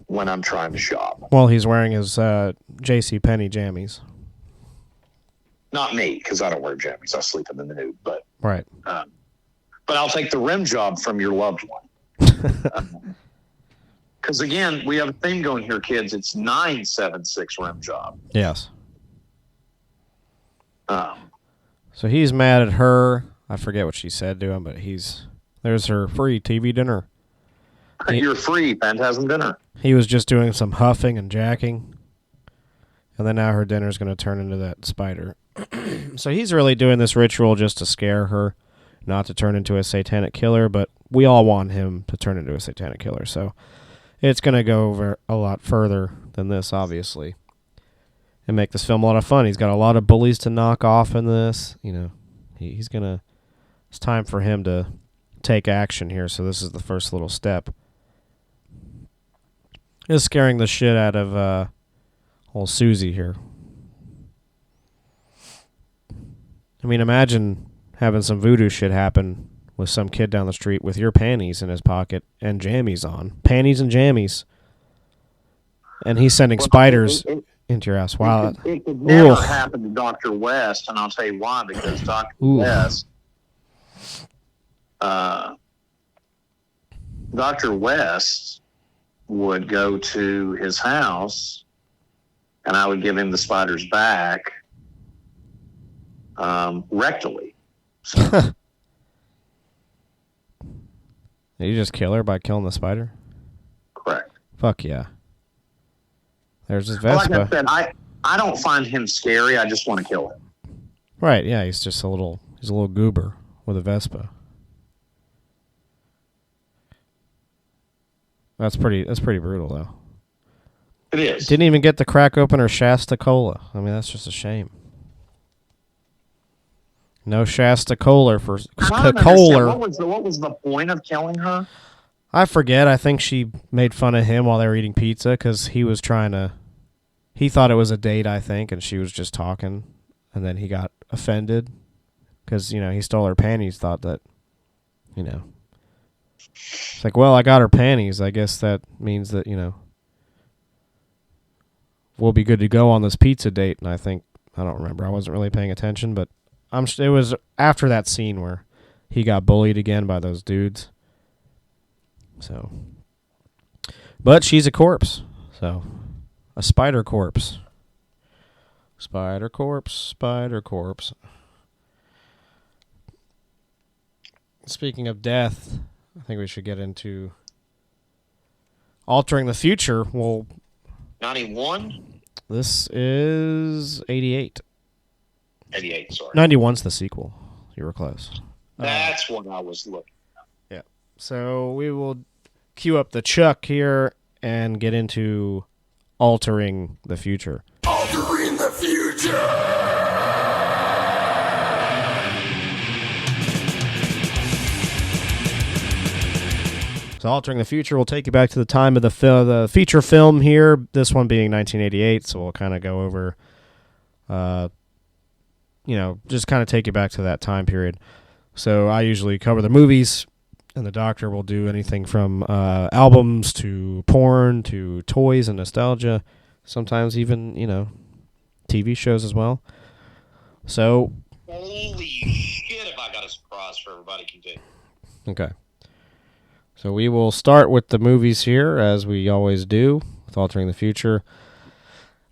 when I'm trying to shop. Well, he's wearing his JCPenney jammies. Not me, because I don't wear jammies. I sleep in the nude. But right. But I'll take the rim job from your loved one. Because, again, we have a theme going here, kids. It's 976 rim job. Yes. So he's mad at her. I forget what she said to him, but there's her free TV dinner. Your free Phantasm dinner. He was just doing some huffing and jacking. And then now her dinner's going to turn into that spider. So he's really doing this ritual just to scare her. Not to turn into a satanic killer, but we all want him to turn into a satanic killer. So it's going to go over a lot further than this, obviously, and make this film a lot of fun. He's got a lot of bullies to knock off in this. He's going to... It's time for him to take action here, so this is the first little step. It's scaring the shit out of old Susie here. I mean, imagine... having some voodoo shit happen with some kid down the street with your panties in his pocket and jammies on. Panties and jammies. And he's sending spiders into your ass. Wow. It could never happen to Dr. West, and I'll tell you why, because Dr. West... Dr. West would go to his house, and I would give him the spiders back rectally. So. Did you just kill her by killing the spider? Correct. Fuck yeah. There's his Vespa. Like I said, I don't find him scary. I just want to kill him. Right, yeah, he's just a little goober with a Vespa. That's pretty brutal though. It is. Didn't even get to crack open her Shasta Cola. I mean, that's just a shame. No Shasta Cola for Kohler. What was the point of killing her? I forget. I think she made fun of him while they were eating pizza because he was he thought it was a date, I think, and she was just talking, and then he got offended because, he stole her panties, thought that, It's like, well, I got her panties. I guess that means that, we'll be good to go on this pizza date, and I don't remember. I wasn't really paying attention, but it was after that scene where he got bullied again by those dudes. So, but she's a corpse. So, a spider corpse. Spider corpse, spider corpse. Speaking of death, I think we should get into altering the future. Well, 91? This is 88. 88, sorry. 91's the sequel. You were close. That's what I was looking at. Yeah. So we will cue up the Chuck here and get into altering the future. Altering the future! So So Altering the Future will take you back to the time of the feature film here, this one being 1988, so we'll kind of go over, just kind of take you back to that time period. So I usually cover the movies, and the doctor will do anything from albums to porn to toys and nostalgia, sometimes even, TV shows as well. So... Holy shit, have I got a surprise for everybody can do. Okay. So we will start with the movies here, as we always do, with Altering the Future.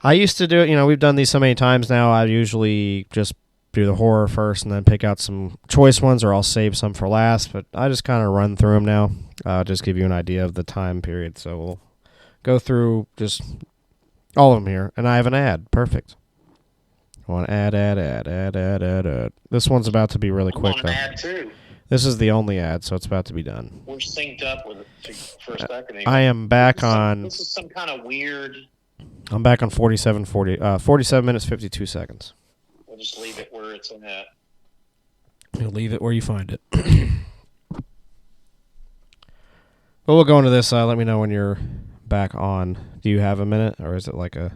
I used to do it, we've done these so many times now, I usually just do the horror first and then pick out some choice ones, or I'll save some for last, but I just kind of run through them now, just give you an idea of the time period. So we'll go through just all of them here, and I have an ad. Perfect. I want to add. This one's about to be really quick, though. Ad too. This is the only ad, so it's about to be done. We're synced up with it for a second. I am back on... This is some kind of weird... I'm back on 47 minutes, 52 seconds. We'll just leave it where it's at. You'll leave it where you find it. But we'll go into this. Let me know when you're back on. Do you have a minute, or is it like a...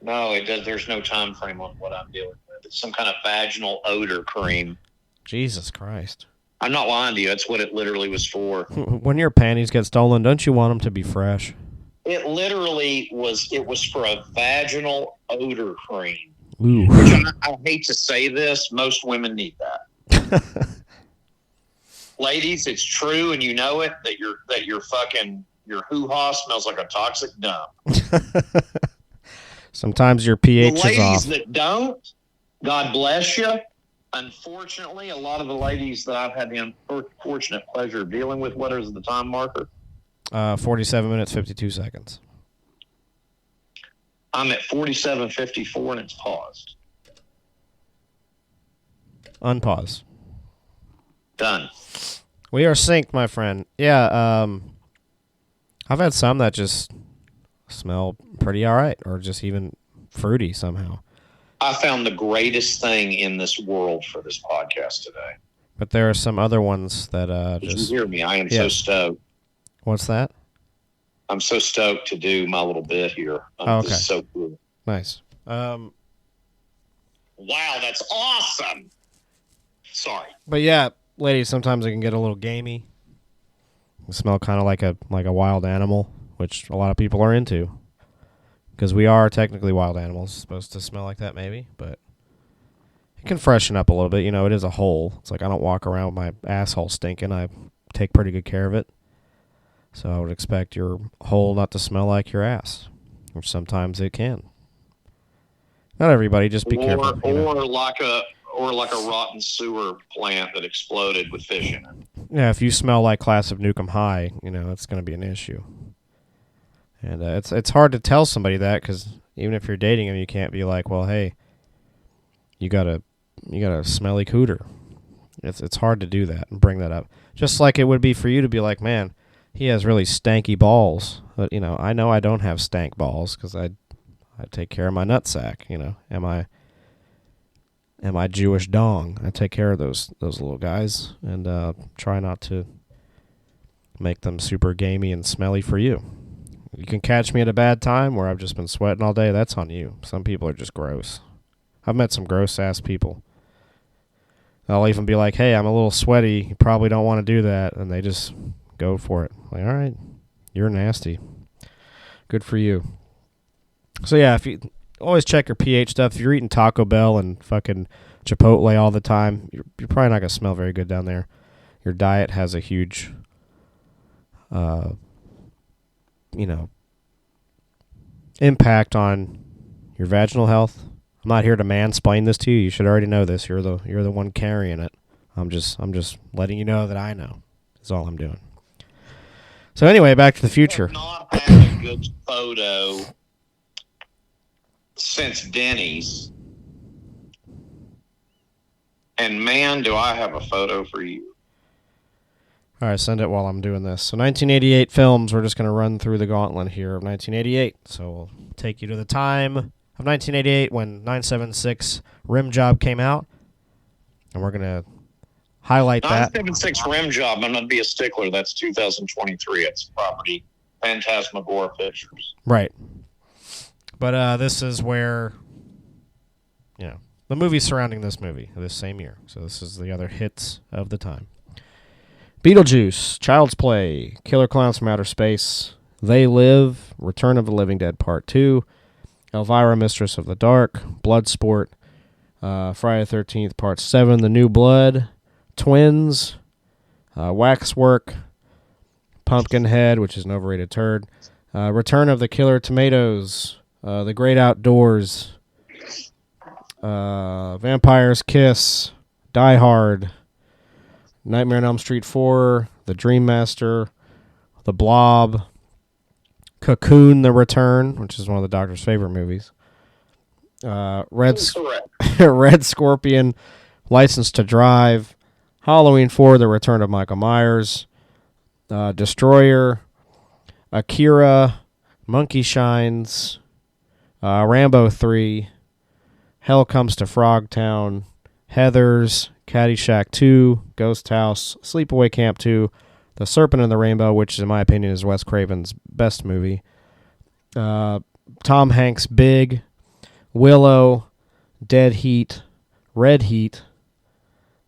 No, it does. There's no time frame on what I'm dealing with. It's some kind of vaginal odor cream. Jesus Christ. I'm not lying to you. That's what it literally was for. When your panties get stolen, don't you want them to be fresh? It literally was. It was for a vaginal odor cream. Ooh. Which I hate to say this, most women need that. Ladies, it's true, and you know it, that your hoo-ha smells like a toxic dump. Sometimes your pH is off. The ladies that don't, God bless you. Unfortunately, a lot of the ladies that I've had the unfortunate pleasure of dealing with, what is the time marker? 47 minutes, 52 seconds. I'm at 47:54 and it's paused. Unpause. Done. We are synced, my friend. Yeah, I've had some that just smell pretty all right, or just even fruity somehow. I found the greatest thing in this world for this podcast today. But there are some other ones that just... You hear me? I am so stoked. What's that? I'm so stoked to do my little bit here. Okay. This is so cool. Nice. Wow, that's awesome. Sorry. But yeah, ladies, sometimes it can get a little gamey. It smell kind of like a wild animal, which a lot of people are into. Because we are technically wild animals, supposed to smell like that maybe, but it can freshen up a little bit. It is a hole. It's like I don't walk around with my asshole stinking. I take pretty good care of it. So I would expect your hole not to smell like your ass, which sometimes it can. Not everybody, just be careful. Or like a rotten sewer plant that exploded with fish in it. Yeah, if you smell like Class of Nukem High, it's going to be an issue. And it's hard to tell somebody that, because even if you're dating them, you can't be like, well, hey, you got a smelly cooter. It's hard to do that and bring that up. Just like it would be for you to be like, man, he has really stanky balls. But, I know I don't have stank balls because I take care of my nutsack. Am I Jewish dong? I take care of those little guys and try not to make them super gamey and smelly for you. You can catch me at a bad time where I've just been sweating all day. That's on you. Some people are just gross. I've met some gross-ass people. I'll even be like, hey, I'm a little sweaty. You probably don't want to do that. And they just go for it. Like, all right, you're nasty. Good for you. So, yeah, if you always check your pH stuff. If you're eating Taco Bell and fucking Chipotle all the time, you're probably not going to smell very good down there. Your diet has a huge... impact on your vaginal health. I'm not here to mansplain this to you. You should already know this. You're the one carrying it. I'm just letting you know that I know. That's all I'm doing. So anyway, Back to the Future. I've not had a good photo since Denny's. And man, do I have a photo for you. All right, send it while I'm doing this. So 1988 films, we're just going to run through the gauntlet here of 1988. So we'll take you to the time of 1988 when 976 Rim Job came out. And we're going to highlight that. 976 Rim Job. I'm going to be a stickler. That's 2023. It's property. Phantasmagoria Pictures. Right. But this is where, the movies surrounding this movie this same year. So this is the other hits of the time. Beetlejuice, Child's Play, Killer Clowns from Outer Space, They Live, Return of the Living Dead Part 2, Elvira, Mistress of the Dark, Bloodsport, Friday the 13th Part 7, The New Blood, Twins, Waxwork, Pumpkinhead, which is an overrated turd, Return of the Killer Tomatoes, The Great Outdoors, Vampire's Kiss, Die Hard, Nightmare on Elm Street 4, The Dream Master, The Blob, Cocoon: The Return, which is one of the Doctor's favorite movies, Red Scorpion, License to Drive, Halloween 4, The Return of Michael Myers, Destroyer, Akira, Monkey Shines, Rambo 3, Hell Comes to Frogtown, Heathers, Caddyshack 2, Ghost House, Sleepaway Camp 2, The Serpent and the Rainbow, which in my opinion is Wes Craven's best movie, Tom Hanks' Big, Willow, Dead Heat, Red Heat,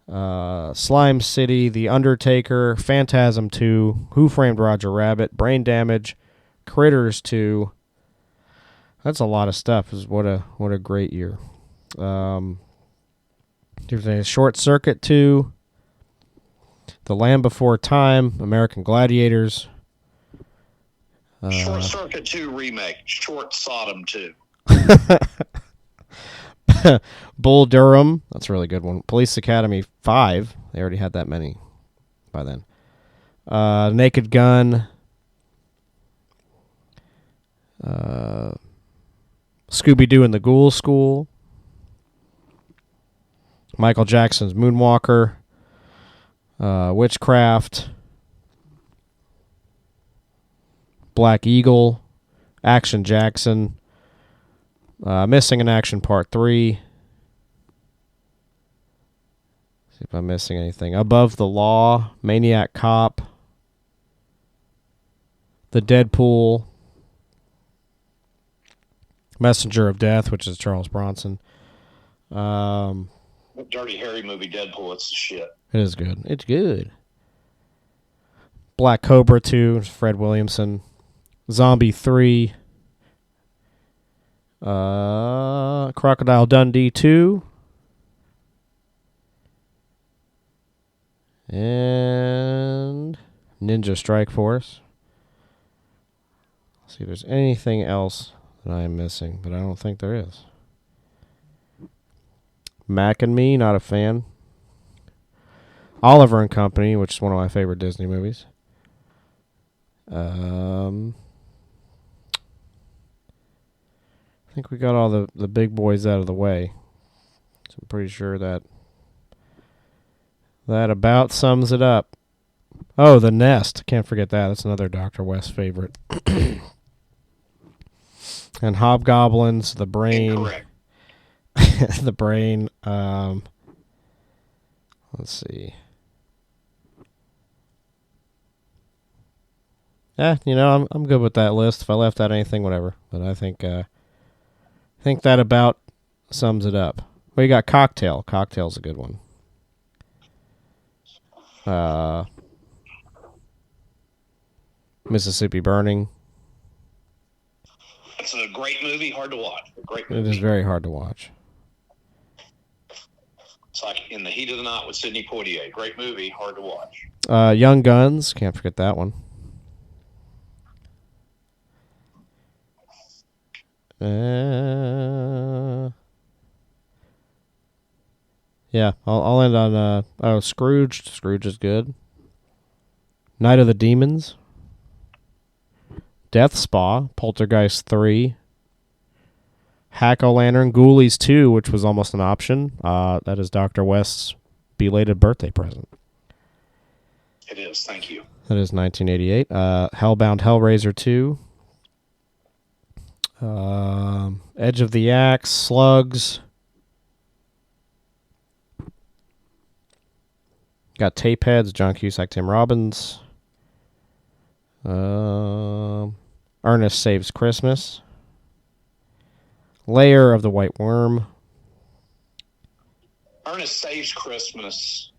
Slime City, The Undertaker, Phantasm 2, Who Framed Roger Rabbit, Brain Damage, Critters 2. That's a lot of stuff. What a great year. There's a Short Circuit 2, The Land Before Time, American Gladiators. Short Circuit 2 remake, Short Sodom 2. Bull Durham, that's a really good one. Police Academy 5, they already had that many by then. Naked Gun. Scooby-Doo and the Ghoul School. Michael Jackson's Moonwalker. Witchcraft. Black Eagle. Action Jackson. Missing in Action Part 3. See if I'm missing anything. Above the Law. Maniac Cop. The Deadpool. Messenger of Death, which is Charles Bronson. Dirty Harry movie, Deadpool, it's shit. It is good. It's good. Black Cobra 2, Fred Williamson. Zombie 3. Crocodile Dundee 2. And Ninja Strike Force. Let's see if there's anything else that I am missing, but I don't think there is. Mac and Me, not a fan. Oliver and Company, which is one of my favorite Disney movies. I think we got all the big boys out of the way. So I'm pretty sure that about sums it up. Oh, The Nest. Can't forget that. That's another Dr. West favorite. And Hobgoblins, The Brain. Incorrect. The Brain. Let's see. I'm good with that list. If I left out anything, whatever. But I think that about sums it up. Well, you got Cocktail. Cocktail's a good one. Mississippi Burning. It's a great movie, hard to watch. Great It movie. is very hard to watch. It's like In the Heat of the Night with Sidney Poitier. Great movie, hard to watch. Young Guns. Can't forget that one. Yeah, I'll end on Scrooge. Scrooge is good. Night of the Demons. Death Spa. Poltergeist 3. Hack-O-Lantern. Ghoulies 2, which was almost an option. That is Dr. West's belated birthday present. It is, thank you. That is 1988. Hellbound Hellraiser 2. Edge of the Axe. Slugs. Got Tapeheads, John Cusack, Tim Robbins. Ernest Saves Christmas. Lair of the White Worm. Ernest Saves Christmas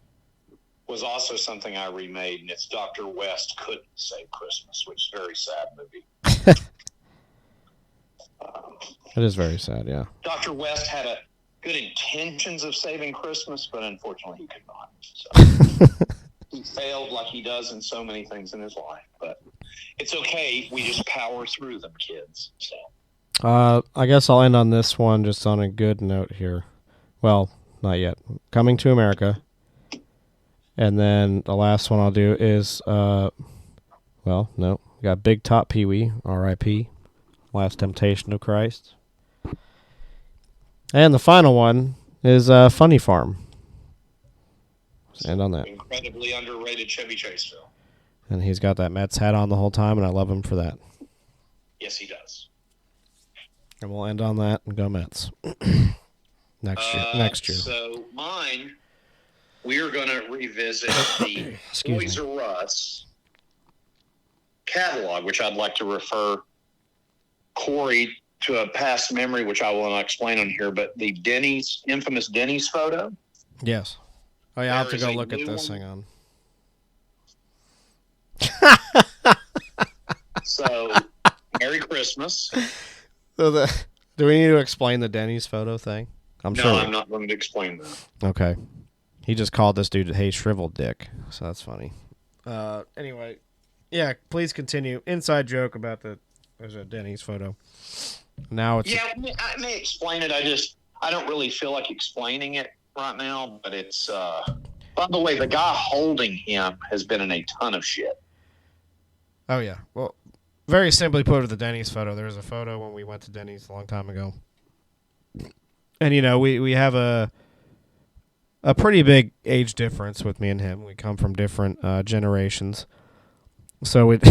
was also something I remade, and it's Dr. West Couldn't Save Christmas, which is a very sad movie. It is very sad, yeah. Dr. West had good intentions of saving Christmas, but unfortunately he could not. So he failed like he does in so many things in his life. But it's okay. We just power through them, kids. So. I guess I'll end on this one just on a good note here. Well, not yet. Coming to America. And then the last one I'll do is, we got Big Top Pee-wee, R.I.P., Last Temptation of Christ. And the final one is Funny Farm. Let's end on that. Incredibly underrated Chevy Chase film. And he's got that Mets hat on the whole time, and I love him for that. Yes, he does. And we'll end on that and go Mets. Next year. So mine, we are going to revisit the Toys R Us catalog, which I'd like to refer Corey to a past memory, which I will not explain on here, but the infamous Denny's photo. Yes. Oh, yeah, I'll have to go look at this. Hang on. So, Merry Christmas. So do we need to explain the Denny's photo thing? I'm not going to explain that. Okay. He just called this dude, hey, shriveled dick. So that's funny. Anyway, yeah, please continue. Inside joke about there's a Denny's photo. Now it's... Yeah, I may explain it. I don't really feel like explaining it right now, but it's... by the way, the guy holding him has been in a ton of shit. Oh, yeah. Well, very simply put with the Denny's photo, there was a photo when we went to Denny's a long time ago. And, we have a pretty big age difference with me and him. We come from different generations. So with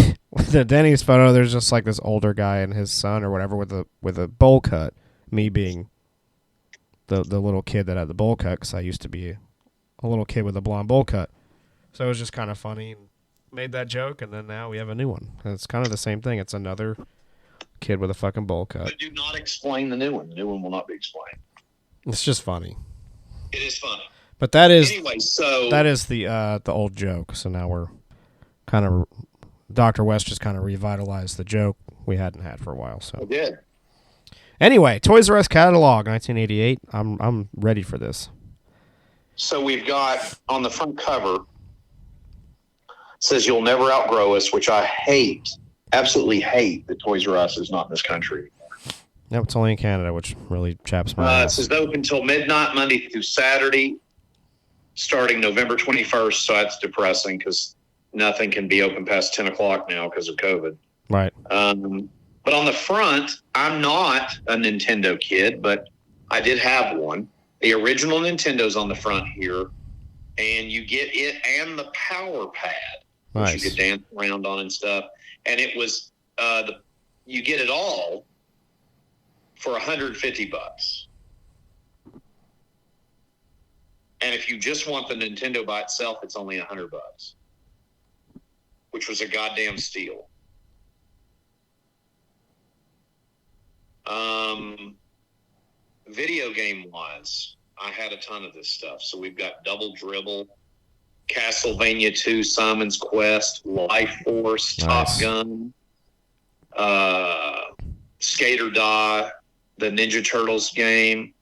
the Denny's photo, there's just like this older guy and his son or whatever with a bowl cut. Me being the little kid that had the bowl cut, because I used to be a little kid with a blonde bowl cut. So it was just kind of funny. Made that joke, and then now we have a new one. And it's kind of the same thing. It's another kid with a fucking bowl cut. But do not explain the new one. The new one will not be explained. It's just funny. It is funny. But that is the old joke. So now we're kind of... Dr. West just kind of revitalized the joke we hadn't had for a while. So I did. Anyway, Toys R Us catalog, 1988. I'm ready for this. So we've got on the front cover, says "You'll never outgrow us," which I hate, absolutely hate that Toys R Us is not in this country. Nope, it's only in Canada, which really chaps my It ass. says open until midnight, Monday through Saturday, starting November 21st. So that's depressing because nothing can be open past 10 o'clock now because of COVID. Right. But on the front, I'm not a Nintendo kid, but I did have one. The original Nintendo's on the front here, and you get it and the power pad, which you could dance around on and stuff. And it was you get it all for $150. And if you just want the Nintendo by itself, it's only $100, which was a goddamn steal. Video game wise, I had a ton of this stuff. So we've got Double Dribble, Castlevania 2, Simon's Quest, Life Force, Top Gun, Skate or Die, the Ninja Turtles game.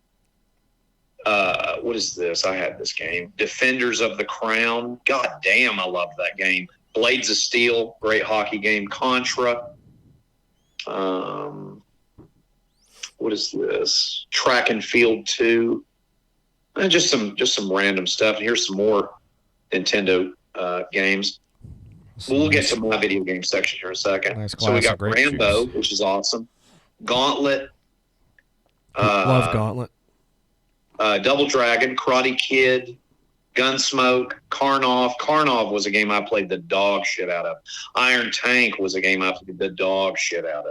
What is this? I had this game. Defenders of the Crown. God damn, I love that game. Blades of Steel, great hockey game. Contra. What is this? Track and Field 2. And just some random stuff. And here's some more Nintendo games. We'll get to my video game section here in a second. So we got Rambo, which is awesome. Gauntlet. Love Gauntlet. Double Dragon, Karate Kid, Gunsmoke, Karnov. Karnov was a game I played the dog shit out of. Iron Tank was a game I played the dog shit out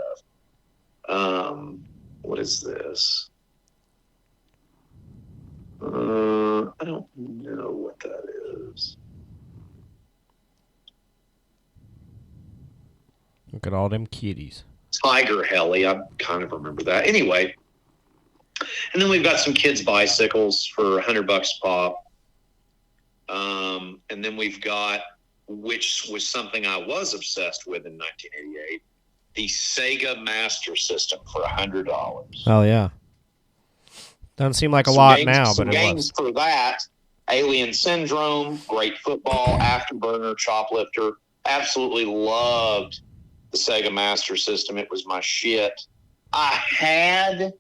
of. What is this? I don't know what that is. Look at all them kitties. Tiger Heli, I kind of remember that. Anyway, and then we've got some kids' bicycles for $100 a pop. And then we've got, which was something I was obsessed with in 1988, the Sega Master System for $100. Oh, yeah. Doesn't seem like a lot now, but it games was. For that, Alien Syndrome, Great Football, Afterburner, Choplifter. Absolutely loved the Sega Master System. It was my shit. I had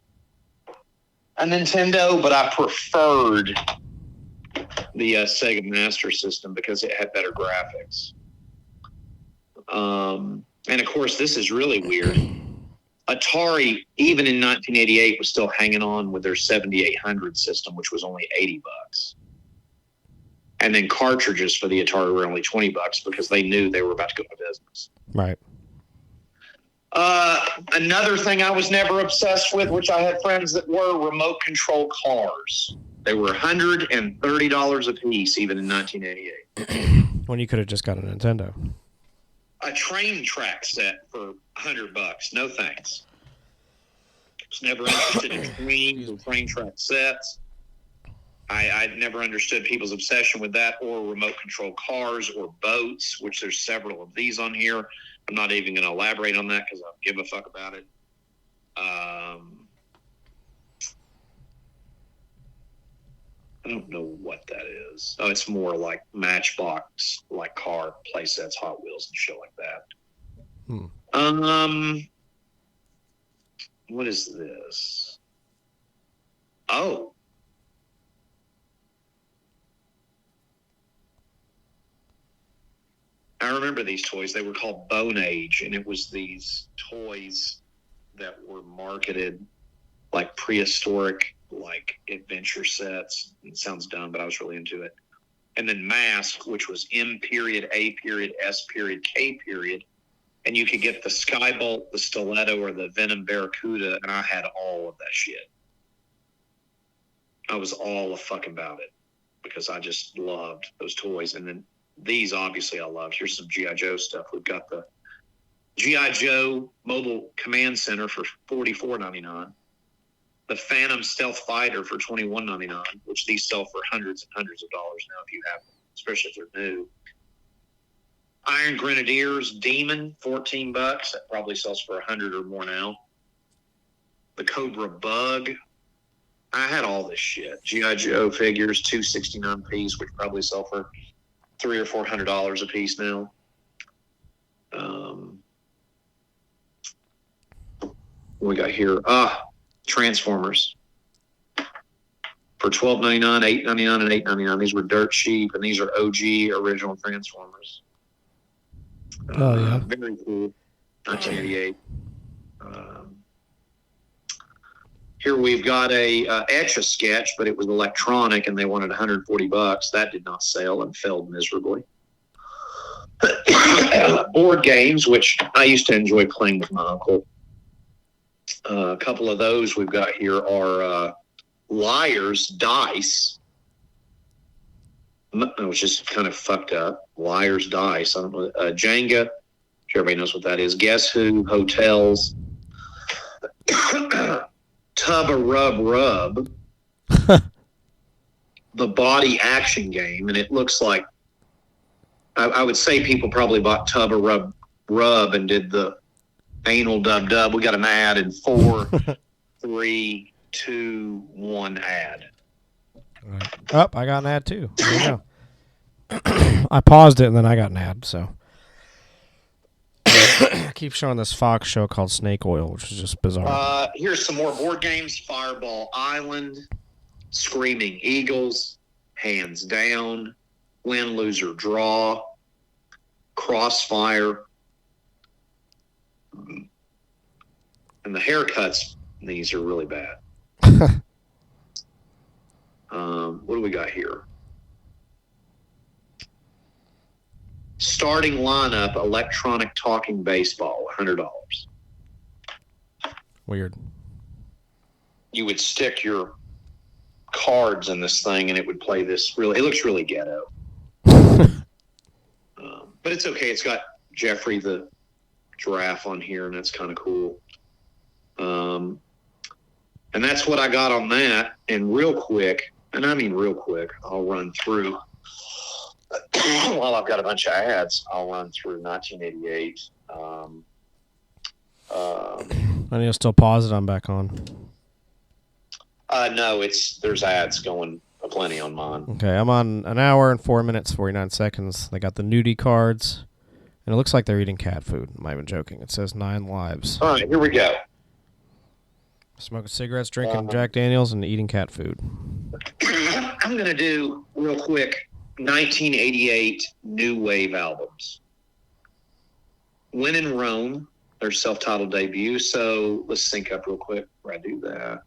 a Nintendo, but I preferred the Sega Master System because it had better graphics. And of course, this is really weird. Atari, even in 1988, was still hanging on with their 7800 system, which was only $80. And then cartridges for the Atari were only $20 because they knew they were about to go out of business. Right. Another thing I was never obsessed with, which I had friends that were, remote control cars. They were $130 a piece, even in 1988. When you could have just got a Nintendo. A train track set for $100. No thanks. Was never interested in trains or train track sets. I never understood people's obsession with that, or remote control cars or boats, which there's several of these on here. I'm not even going to elaborate on that because I don't give a fuck about it. I don't know what that is. Oh, it's more like Matchbox, like car play sets, Hot Wheels, and shit like that. What is this? Oh. I remember these toys. They were called Bone Age, and it was these toys that were marketed like prehistoric, like adventure sets. It sounds dumb, but I was really into it. And then Mask, which was M period, A period, S period, K period. And you could get the Skybolt, the Stiletto, or the Venom Barracuda, and I had all of that shit. I was all a fuck about it because I just loved those toys. And then these, obviously, I loved. Here's some G.I. Joe stuff. We've got the G.I. Joe Mobile Command Center for $44.99. The Phantom Stealth Fighter for $21.99, which these sell for hundreds and hundreds of dollars now if you have them, especially if they're new. Iron Grenadiers Demon, $14. That probably sells for $100 or more now. The Cobra Bug. I had all this shit. G.I. Joe figures, $269 a piece, which probably sell for $300 or $400 a piece now. What we got here? Transformers for $12.99, $8.99, and $8.99. These were dirt cheap, and these are OG original Transformers. Oh yeah, very cool. 1988. Here we've got a Etch-a-Sketch, but it was electronic, and they wanted $140. That did not sell and failed miserably. Board games, which I used to enjoy playing with my uncle. A couple of those we've got here are Liar's Dice, which is kind of fucked up. Liar's Dice. I don't know. Jenga. Sure, everybody knows what that is. Guess Who, Hotels. Tubba Rub Rub. The Body Action Game, and it looks like I would say people probably bought Tubba Rub Rub and did the anal dub dub. We got an ad in 4, 3, 2, 1 ad. Oh, I got an ad too. There you go. I paused it and then I got an ad, so I keep showing this Fox show called Snake Oil, which is just bizarre. Here's some more board games. Fireball Island, Screaming Eagles, Hands Down, Win, Lose, or Draw, Crossfire. And the haircuts, these are really bad. What do we got here? Starting lineup, electronic talking baseball, $100. Weird. You would stick your cards in this thing, and it would play this. Really, it looks really ghetto. But it's okay. It's got Jeffrey the giraffe on here, and that's kind of cool. And that's what I got on that. And real quick, and I mean real quick, I'll run through. While I've got a bunch of ads, I'll run through 1988. I need to still pause it. I'm back on. No, there's ads going aplenty on mine. Okay, I'm on an hour and 4 minutes, 49 seconds. They got the nudie cards, and it looks like they're eating cat food. I'm not even joking. It says 9 lives. All right, here we go. Smoking cigarettes, drinking Jack Daniels, and eating cat food. I'm going to do, real quick, 1988 New Wave albums. When in Rome, their self-titled debut. So let's sync up real quick before I do that.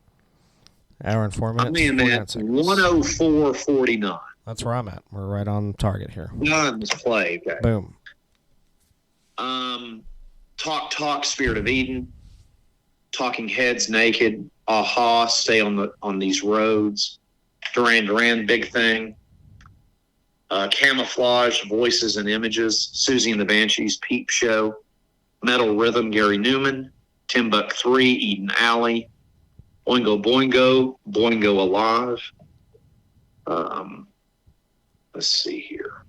Hour and 4 minutes. I'm in at 104.49. That's where I'm at. We're right on target here. Guns play. Okay. Boom. Talk, Spirit of Eden. Talking Heads, Naked. Aha, Stay on These Roads. Duran, Big Thing. Camouflage, Voices and Images. Susie and the Banshees, Peep Show. Metal Rhythm, Gary Newman. Timbuk 3, Eden Alley. Boingo Boingo, Boingo Alive. Let's see here.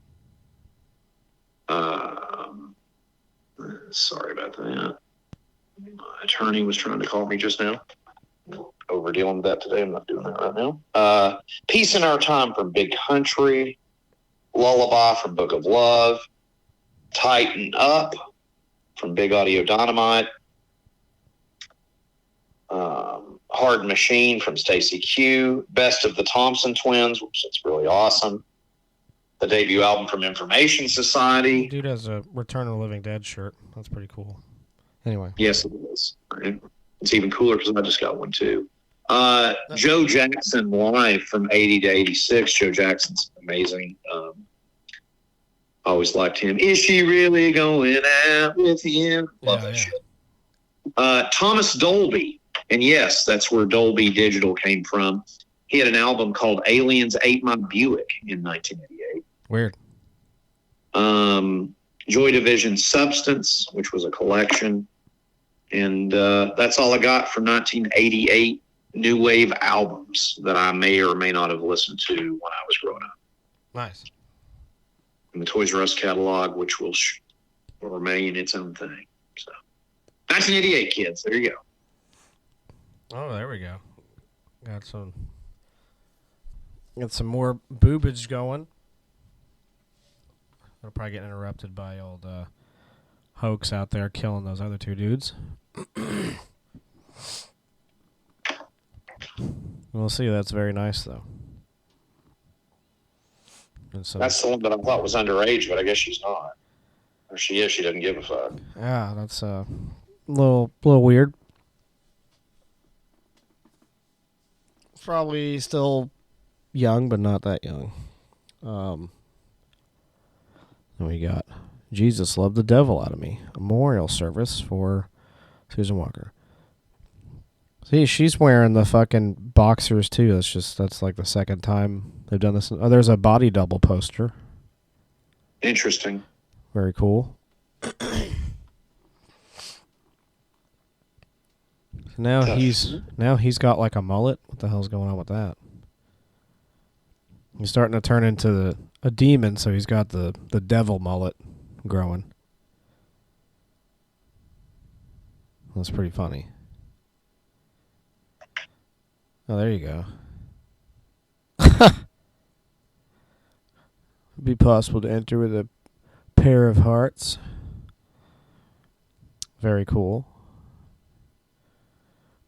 Sorry about that. My attorney was trying to call me just now. Over dealing with that today. I'm not doing that right now. Peace in Our Time from Big Country. Lullaby from Book of Love. Tighten Up from Big Audio Dynamite. Hard Machine from Stacy Q. Best of the Thompson Twins, which is really awesome. The debut album from Information Society. Dude has a Return of the Living Dead shirt. That's pretty cool. Anyway. Yes, it is. It's even cooler because I just got one too. Joe Jackson live from 80 to 86. Joe Jackson's amazing. I always liked him. Is she really going out with him? Love that shit. Thomas Dolby. And yes, that's where Dolby Digital came from. He had an album called Aliens Ate My Buick in 1988. Weird. Joy Division Substance, which was a collection. And that's all I got from 1988 New Wave albums that I may or may not have listened to when I was growing up. Nice. And the Toys R Us catalog, which will remain its own thing. So, 1988, kids. There you go. Oh, there we go. Got some more boobage going. It'll probably get interrupted by old hoax out there killing those other two dudes. We'll see. That's very nice, though. And so that's the one that I thought was underage, but I guess she's not. Or she is. She doesn't give a fuck. Yeah, that's a little weird. Probably still young, but not that young. Then we got Jesus Loved the Devil Out of Me, a memorial service for Susan Walker. See, she's wearing the fucking boxers too. That's like the second time they've done this. Oh, there's a body double poster. Interesting. Very cool. Now he's got like a mullet. What the hell's going on with that? He's starting to turn into a demon, so he's got the devil mullet growing. That's pretty funny. Oh, there you go. It'd be possible to enter with a pair of hearts. Very cool.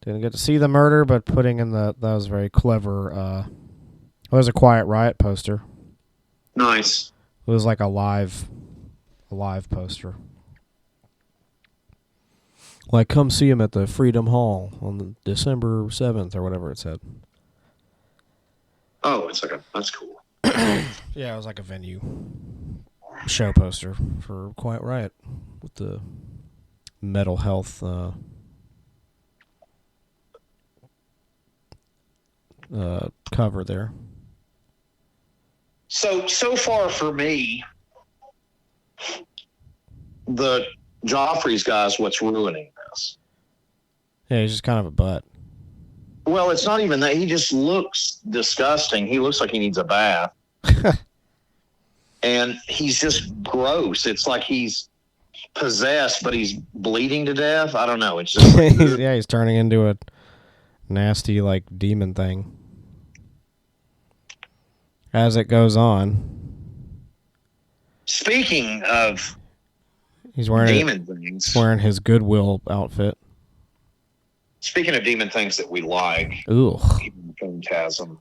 Didn't get to see the murder, but putting in that was very clever. It was a Quiet Riot poster. Nice. It was like a live poster. Like, come see him at the Freedom Hall on December 7th or whatever it said. Oh, that's cool. Yeah, it was like a venue show poster for Quiet Riot with the mental health cover there. So far for me, the Joffrey's guy's what's ruining this. Yeah, he's just kind of a butt. Well, it's not even that. He just looks disgusting. He looks like he needs a bath. And he's just gross. It's like he's possessed, but he's bleeding to death. I don't know. It's just he's turning into a nasty, like, demon thing. As it goes on. Speaking of he's wearing demon things. Wearing his Goodwill outfit. Speaking of demon things that we like. Ooh. Phantasm.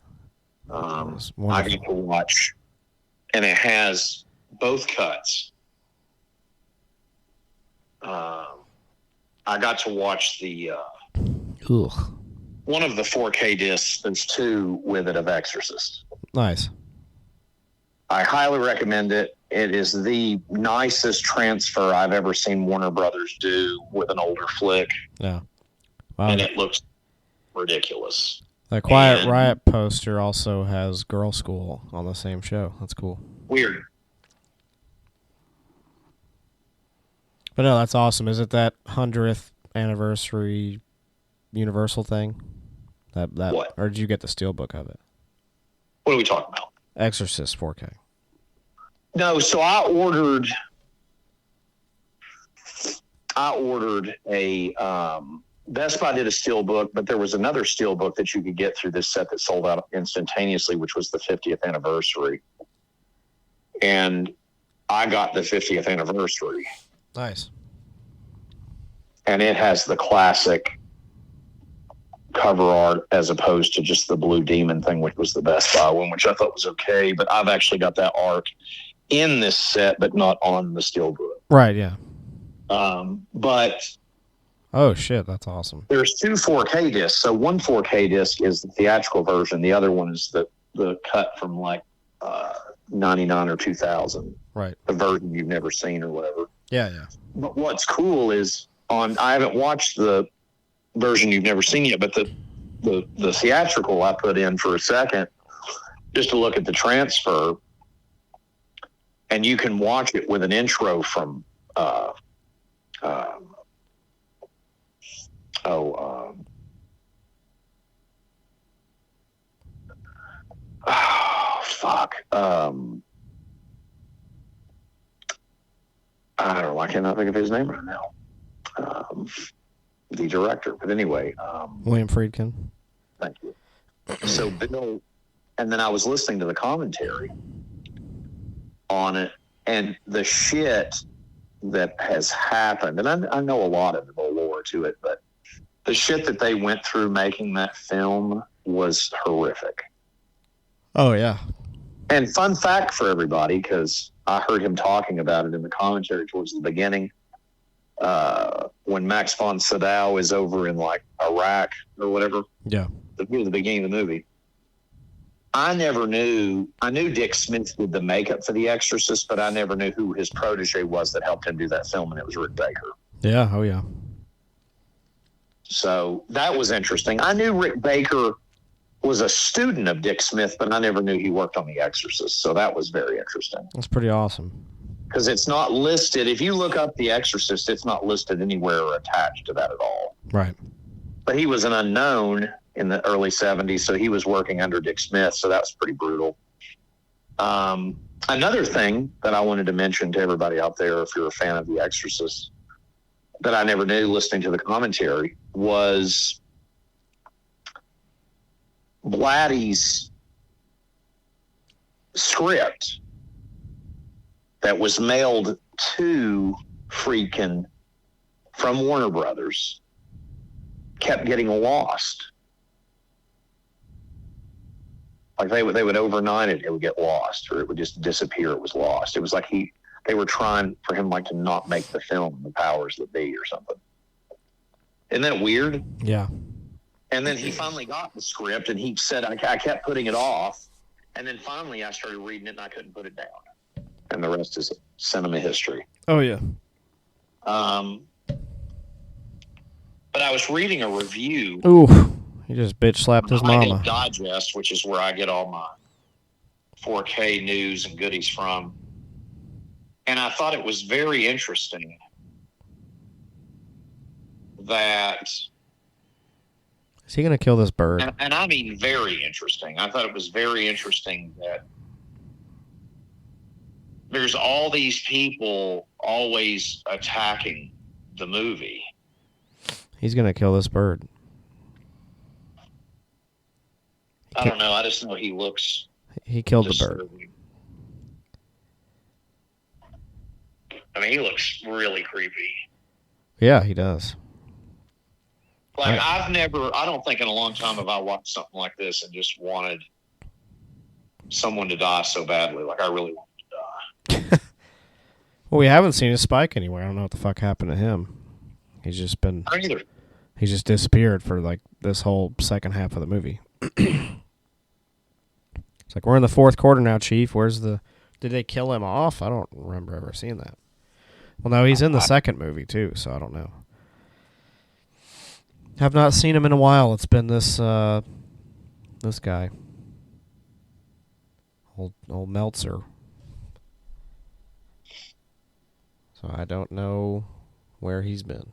I get to watch, and it has both cuts. I got to watch the one of the 4K discs. There's two with it of Exorcist. Nice. I highly recommend it. It is the nicest transfer I've ever seen Warner Brothers do with an older flick. Yeah. Wow. And it looks ridiculous. The Quiet Riot poster also has Girl School on the same show. That's cool. Weird. But no, that's awesome. Is it that 100th anniversary Universal thing? That what? Or did you get the steelbook of it? What are we talking about? Exorcist 4K. No, so I ordered a Best Buy did a steelbook, but there was another steelbook that you could get through this set that sold out instantaneously, which was the 50th anniversary. And I got the 50th anniversary. Nice. And it has the classic cover art as opposed to just the Blue Demon thing, which was the Best Buy one, which I thought was okay. But I've actually got that art in this set, but not on the steelbook. Right, yeah. But oh, shit, that's awesome. there's two 4K discs. So one 4K disc is the theatrical version. The other one is the cut from like 99 or 2000. Right. The version you've never seen or whatever. Yeah, yeah. But what's cool is I haven't watched the version you've never seen yet, but the theatrical I put in for a second just to look at the transfer, and you can watch it with an intro from I don't know. I cannot think of his name right now. The director, but anyway, William Friedkin. Thank you. So Bill, and then I was listening to the commentary on it, and the shit that has happened, and I know a lot of the lore to it, but the shit that they went through making that film was horrific. Oh, yeah. And fun fact for everybody, because I heard him talking about it in the commentary towards the beginning, when Max von Sydow is over in like Iraq or whatever. Yeah. The beginning of the movie. I knew Dick Smith did the makeup for The Exorcist, but I never knew who his protege was that helped him do that film, and it was Rick Baker. Yeah, oh yeah. So that was interesting. I knew Rick Baker was a student of Dick Smith, but I never knew he worked on The Exorcist, so that was very interesting. That's pretty awesome. Because it's not listed. If you look up The Exorcist, it's not listed anywhere or attached to that at all. Right. But he was an unknown in the early 70s, so he was working under Dick Smith, so that was pretty brutal. Another thing that I wanted to mention to everybody out there, if you're a fan of The Exorcist, that I never knew listening to the commentary, was Blatty's script that was mailed to Friedkin from Warner Brothers kept getting lost. Like they would overnight it would get lost, or it would just disappear. It was lost. It was like they were trying for him like to not make the film, the powers that be or something. Isn't that weird? Yeah. And then he finally got the script, and he said, I kept putting it off. And then finally I started reading it, and I couldn't put it down. And the rest is cinema history. Oh, yeah. But I was reading a review. Ooh, he just bitch slapped his Michael mama. Digest, which is where I get all my 4K news and goodies from. And I thought it was very interesting that... Is he going to kill this bird? And I mean very interesting. I thought it was very interesting that there's all these people always attacking the movie. He's going to kill this bird. I don't know. I just know he looks... He killed the bird. I mean, he looks really creepy. Yeah, he does. Like, I don't think in a long time have I watched something like this and just wanted someone to die so badly. Like, I really wanted to die. Well, we haven't seen his Spike anywhere. I don't know what the fuck happened to him. He's just been... I don't either. He just disappeared for, like, this whole second half of the movie. It's like, we're in the fourth quarter now, Chief. Where's the... Did they kill him off? I don't remember ever seeing that. Well, no, he's in the second movie, too, so I don't know. Have not seen him in a while. It's been this guy. Old Meltzer. So I don't know where he's been.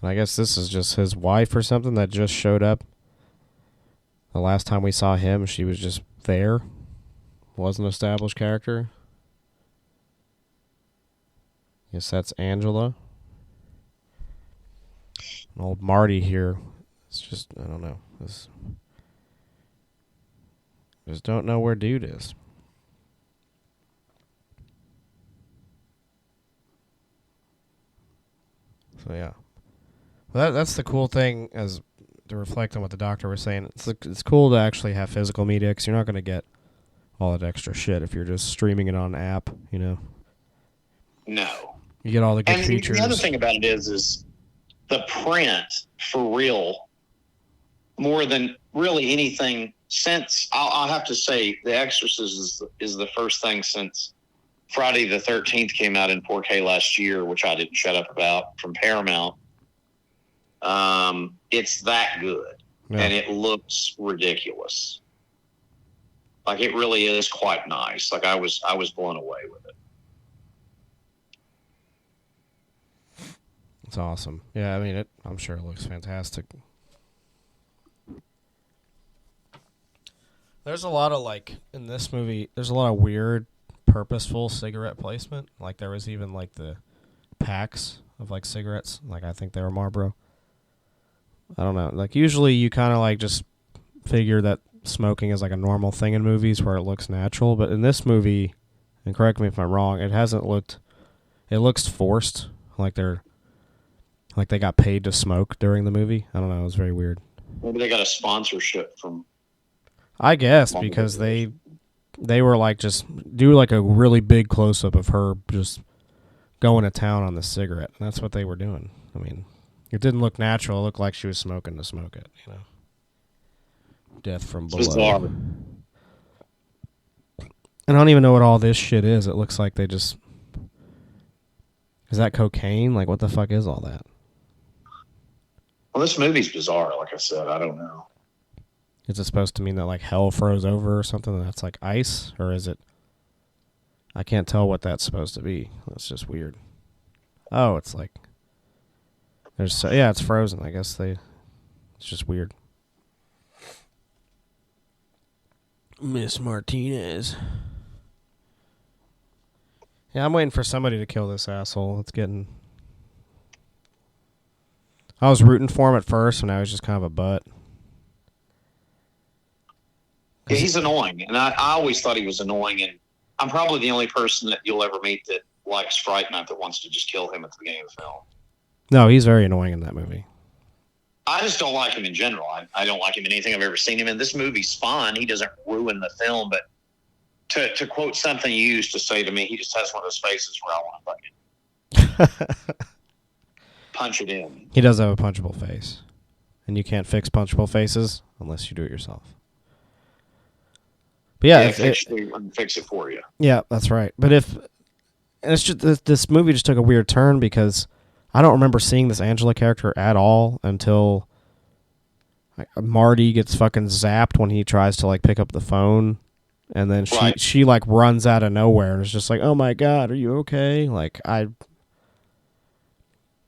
And I guess this is just his wife or something that just showed up. The last time we saw him, she was just there. Was an established character. Guess that's Angela. And old Marty here. It's just, I don't know. Just don't know where dude is. So yeah. Well, that's the cool thing, as to reflect on what the doctor was saying. It's cool to actually have physical media, because you're not going to get all that extra shit if you're just streaming it on an app, you know? No. You get all the good and features. The other thing about it is the print, for real, more than really anything since, I'll have to say, The Exorcist is the first thing since Friday the 13th came out in 4K last year, which I didn't shut up about, from Paramount. It's that good. Yeah. And it looks ridiculous. Like, it really is quite nice. Like, I was blown away with it. It's awesome. Yeah, I mean, I'm sure it looks fantastic. There's a lot of, like, in this movie, there's a lot of weird, purposeful cigarette placement. Like, there was even, like, the packs of, like, cigarettes. Like, I think they were Marlboro. I don't know. Like, usually you kind of, like, just figure that smoking is, like, a normal thing in movies where it looks natural. But in this movie, and correct me if I'm wrong, it looks forced. Like, they got paid to smoke during the movie. I don't know. It was very weird. Maybe they got a sponsorship from... I guess, because they were like, just do like a really big close-up of her just going to town on the cigarette. And that's what they were doing. I mean, it didn't look natural. It looked like she was smoking to smoke it, you know. Death from below. Bizarre. And I don't even know what all this shit is. It looks like they just... Is that cocaine? Like, what the fuck is all that? Well, this movie's bizarre, like I said. I don't know. Is it supposed to mean that, like, hell froze over or something and that's, like, ice? Or is it... I can't tell what that's supposed to be. That's just weird. Oh, it's like... Yeah, it's frozen. I guess it's just weird. Miss Martinez. Yeah, I'm waiting for somebody to kill this asshole. It's getting... I was rooting for him at first, and now he's just kind of a butt. Yeah, he's annoying, and I always thought he was annoying, and I'm probably the only person that you'll ever meet that likes Fright Night that wants to just kill him at the beginning of the film. No, he's very annoying in that movie. I just don't like him in general. I don't like him in anything I've ever seen him in. This movie's fine. He doesn't ruin the film, but to quote something you used to say to me, he just has one of those faces where I want to fucking punch it in. He does have a punchable face. And you can't fix punchable faces unless you do it yourself. But yeah, fix it for you. Yeah, that's right. But it's just this movie just took a weird turn because I don't remember seeing this Angela character at all until Marty gets fucking zapped when he tries to like pick up the phone And then she like runs out of nowhere and is just like, "Oh my God, are you okay?" Like, I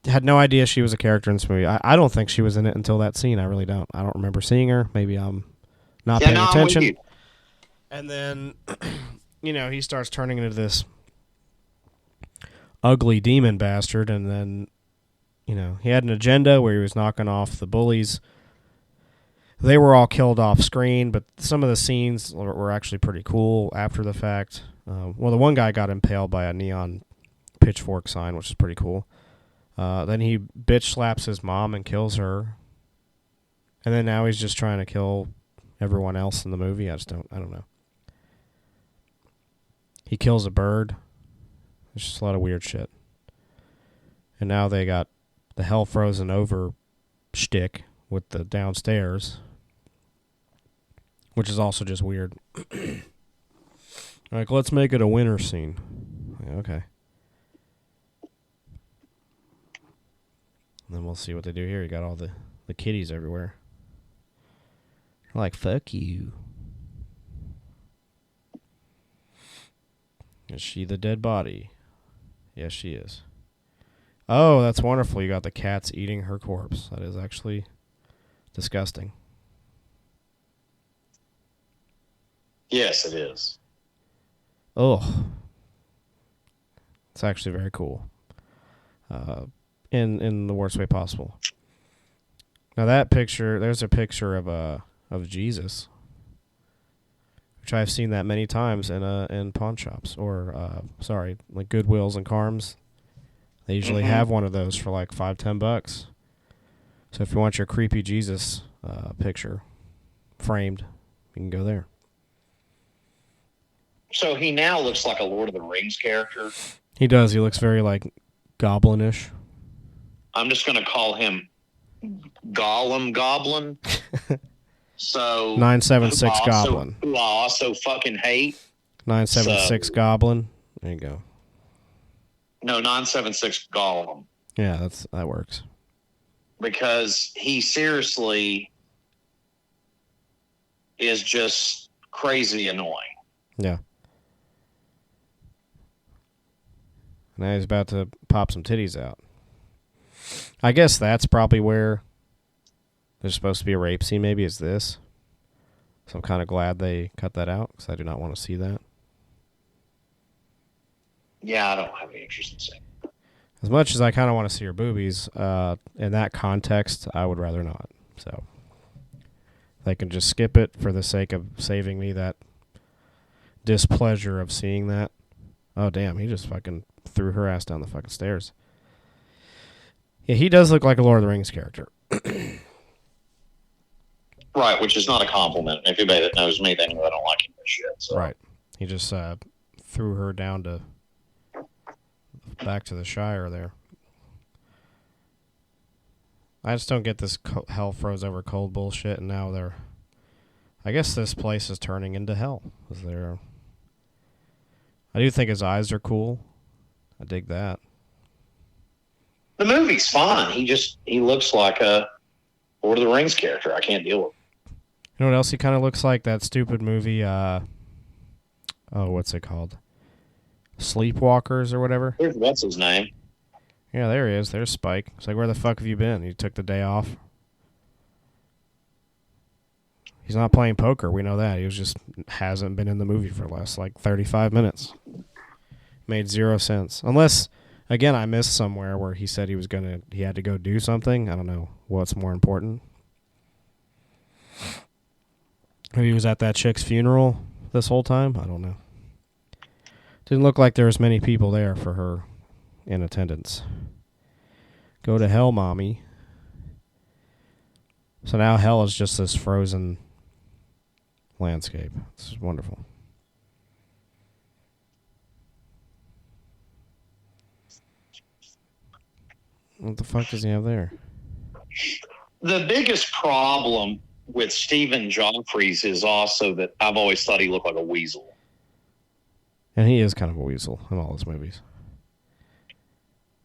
had no idea she was a character in this movie. I don't think she was in it until that scene. I really don't. I don't remember seeing her. Maybe I'm not paying attention. And then, he starts turning into this ugly demon bastard. And then, he had an agenda where he was knocking off the bullies. They were all killed off screen, but some of the scenes were actually pretty cool after the fact. Well, the one guy got impaled by a neon pitchfork sign, which is pretty cool. Then he bitch slaps his mom and kills her. And then now he's just trying to kill everyone else in the movie. I don't know. He kills a bird. There's just a lot of weird shit. And now they got the hell frozen over shtick with the downstairs, which is also just weird. Like, let's make it a winter scene. Okay. And then we'll see what they do here. You got all the kitties everywhere. They're like, fuck you. Is she the dead body? Yes, she is. Oh, that's wonderful. You got the cats eating her corpse. That is actually disgusting. Yes, it is. Oh. It's actually very cool. In the worst way possible. Now that picture, there's a picture of Jesus, which I've seen that many times in pawn shops or like Goodwills and Carms. They usually have one of those for like $5-10. So if you want your creepy Jesus picture framed, you can go there. So he now looks like a Lord of the Rings character. He does. He looks very like goblinish. I'm just going to call him Goblin. So 976 Goblin. Who I also fucking hate. 976 Goblin. There you go. No, 976 Gollum. Yeah, that works. Because he seriously is just crazy annoying. Yeah. Now he's about to pop some titties out. I guess that's probably where there's supposed to be a rape scene. Maybe it's this. So I'm kind of glad they cut that out because I do not want to see that. Yeah, I don't have any interest in seeing it. As much as I kind of want to see her boobies, in that context, I would rather not. So they can just skip it for the sake of saving me that displeasure of seeing that. Oh, damn, he just fucking threw her ass down the fucking stairs. Yeah, he does look like a Lord of the Rings character. Right, which is not a compliment. If anybody that knows me, they know I don't like him for shit. So. Right. He just threw her down to back to the Shire there. I just don't get this hell froze over cold bullshit, and now they're... I guess this place is turning into hell. I do think his eyes are cool. I dig that. The movie's fine. He looks like a Lord of the Rings character. I can't deal with it. You know what else he kind of looks like? That stupid movie, what's it called? Sleepwalkers or whatever? What's his name? Yeah, there he is. There's Spike. It's like, where the fuck have you been? You took the day off. He's not playing poker. We know that. He hasn't been in the movie for the last, 35 minutes. Made zero sense. Unless, again, I missed somewhere where he said he had to go do something. I don't know what's more important. Maybe he was at that chick's funeral this whole time. I don't know. Didn't look like there was many people there for her in attendance. Go to hell, mommy. So now hell is just this frozen landscape. It's wonderful. What the fuck does he have there? The biggest problem with Stephen Joffrey's is also that I've always thought he looked like a weasel. And he is kind of a weasel in all his movies.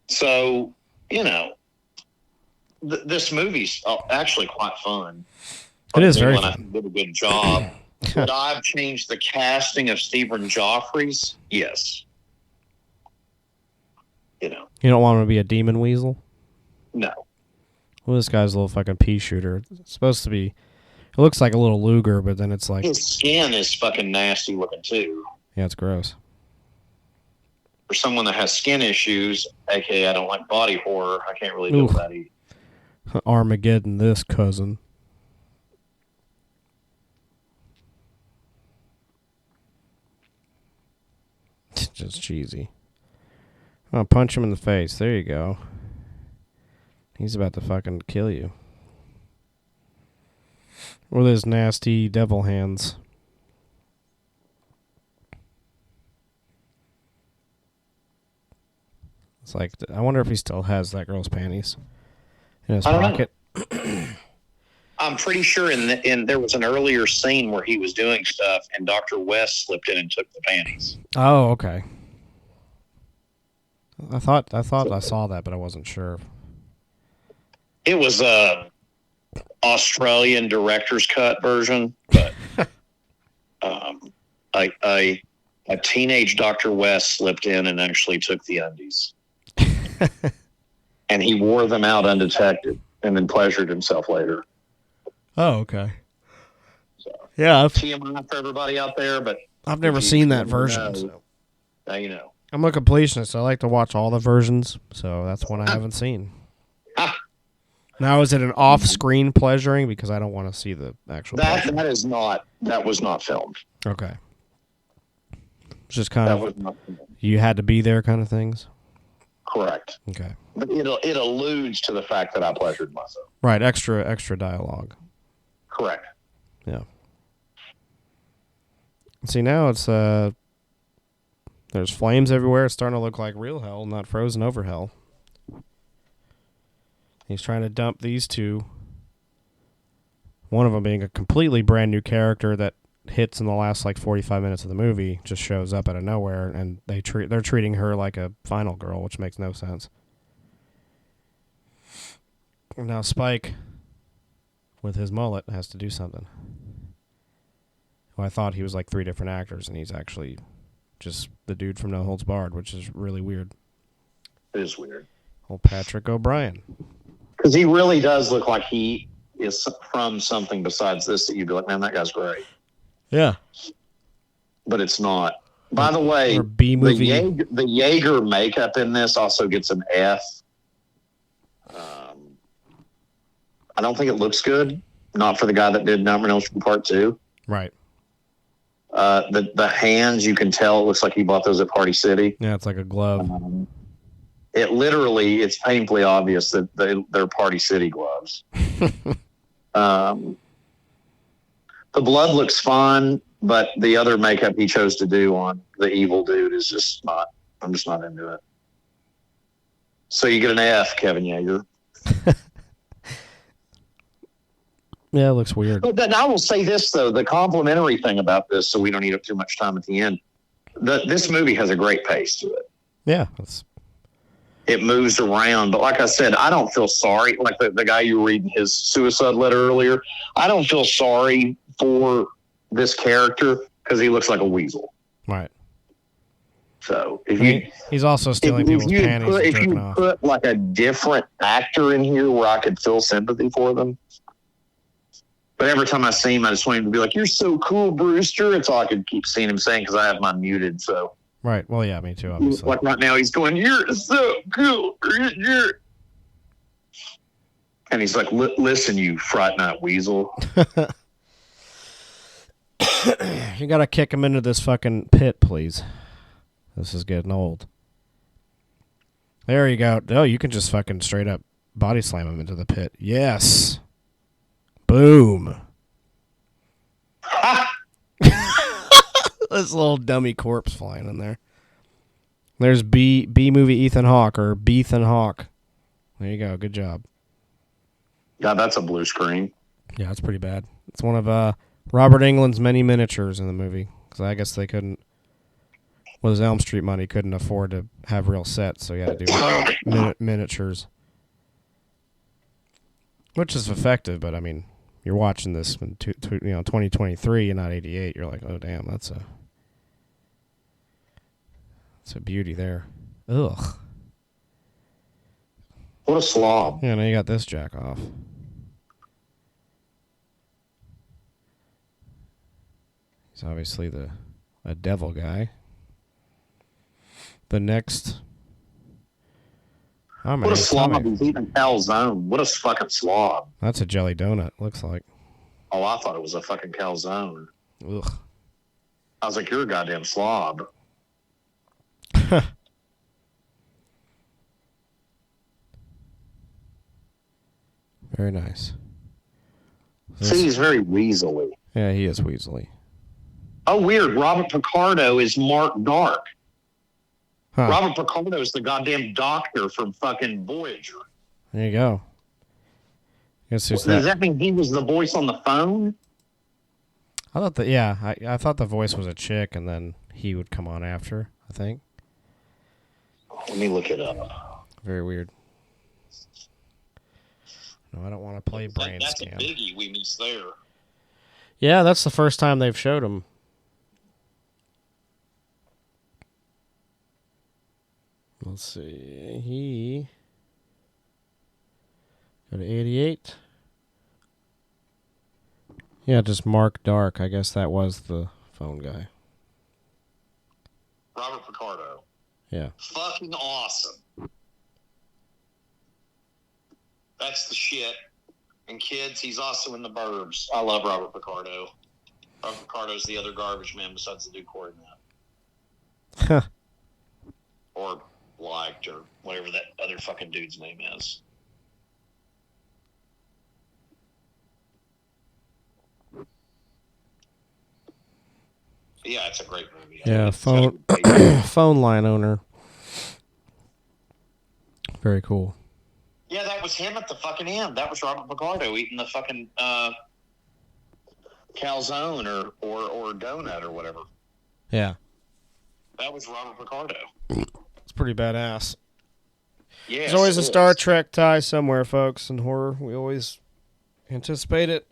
So, this movie's actually quite fun. It is very fun. Did a good job. Would I have changed the casting of Stephen Joffrey's? Yes. You know. You don't want him to be a demon weasel? No. Well, this guy's a little fucking pea shooter. It's supposed to be... It looks like a little Luger, but then it's like... His skin is fucking nasty looking, too. Yeah, it's gross. For someone that has skin issues, aka I don't like body horror, I can't really deal with that either. Armageddon, this cousin. It's just cheesy. Oh, punch him in the face. There you go. He's about to fucking kill you. With his nasty devil hands. It's like, I wonder if he still has that girl's panties in his pocket. I'm pretty sure in there was an earlier scene where he was doing stuff and Dr. West slipped in and took the panties. Oh, okay. I thought I saw that, but I wasn't sure. It was a Australian director's cut version, but a teenage Dr. West slipped in and actually took the undies. And he wore them out undetected and then pleasured himself later. Oh, okay. So, yeah. TMI for everybody out there, but I've never seen that version. So. Now you know. I'm a completionist. I like to watch all the versions, so that's one I haven't seen. Now, is it an off-screen pleasuring? Because I don't want to see the actual pleasure. That was not filmed. Okay. It's just kind of, you had to be there kind of things? Correct. Okay. But it alludes to the fact that I pleasured myself. Right, extra dialogue. Correct. Yeah. See, now it's, there's flames everywhere. It's starting to look like real hell, not frozen over hell. He's trying to dump these two. One of them being a completely brand new character that hits in the last like 45 minutes of the movie, just shows up out of nowhere, and they're treating her like a final girl, which makes no sense. Now Spike, with his mullet, has to do something. Well, I thought he was like 3 different actors, and he's actually just the dude from No Holds Barred, which is really weird. It is weird. Old Patrick O'Brien. Because he really does look like he is from something besides this that you'd be like, man, that guy's great. Yeah. But it's not. By the way, B-movie. The Jaeger makeup in this also gets an F. I don't think it looks good. Not for the guy that did Nightmare on Elm Street Part 2. Right. The hands, you can tell it looks like he bought those at Party City. Yeah, it's like a glove. It's painfully obvious that they're Party City gloves. The blood looks fun, but the other makeup he chose to do on the evil dude is just not, I'm just not into it. So you get an F, Kevin Yeager. Yeah, it looks weird. But then I will say this, though, the complimentary thing about this, so we don't eat up too much time at the end, this movie has a great pace to it. Yeah. It moves around. But like I said, I don't feel sorry. Like the guy you were reading his suicide letter earlier, I don't feel sorry for this character because he looks like a weasel. Right. So he's also stealing people's panties and jerking off. If you put like a different actor in here where I could feel sympathy for them. But every time I see him, I just want him to be like, "You're so cool, Brewster." It's all I could keep seeing him saying because I have mine muted. So right. Well, yeah, me too. Obviously. Like right now, he's going, "You're so cool, Brewster," and he's like, "Listen, you Fright Night Weasel." You gotta kick him into this fucking pit, please. This is getting old. There you go. Oh, you can just fucking straight up body slam him into the pit. Yes. Boom. This little dummy corpse flying in there. There's B movie Ethan Hawke, or Beethan Hawke. There you go. Good job. Yeah, that's a blue screen. Yeah, that's pretty bad. It's one of Robert Englund's many miniatures in the movie. Because I guess they couldn't, with his Elm Street money, couldn't afford to have real sets, so he had to do miniatures. Which is effective, but I mean, you're watching this in 2023 and not 88, you're like, oh damn, that's a beauty there. Ugh. What a slob. Yeah, now you got this jack off. He's obviously a devil guy. The next. Oh, man, what a slob. He's eating calzone. What a fucking slob. That's a jelly donut, looks like. Oh, I thought it was a fucking calzone. Ugh. I was like, you're a goddamn slob. Very nice. See, he's very weaselly. Yeah, he is weaselly. Oh, weird. Robert Picardo is Mark Dark. Huh. Robert Picardo is the goddamn doctor from fucking Voyager. There you go. Guess Does that mean he was the voice on the phone? I thought I thought the voice was a chick, and then he would come on after, I think. Let me look it up. Very weird. No, I don't want to play brain That's scan. a biggie we missed there. Yeah, that's the first time they've showed him. Let's see. He go to 88. Yeah, just Mark Dark. I guess that was the phone guy. Robert Picardo. Yeah. Fucking awesome. That's the shit. And kids, he's also in The Burbs. I love Robert Picardo. Robert Picardo's the other garbage man besides the dude Cornet. Or liked, or whatever that other fucking dude's name is. Yeah, it's a great movie. Yeah, phone line owner. Very cool. Yeah, that was him at the fucking end. That was Robert Picardo eating the fucking calzone or donut or whatever. Yeah. That was Robert Picardo. It's pretty badass. Yeah, There's always a Star Trek tie somewhere, folks, in horror. We always anticipate it,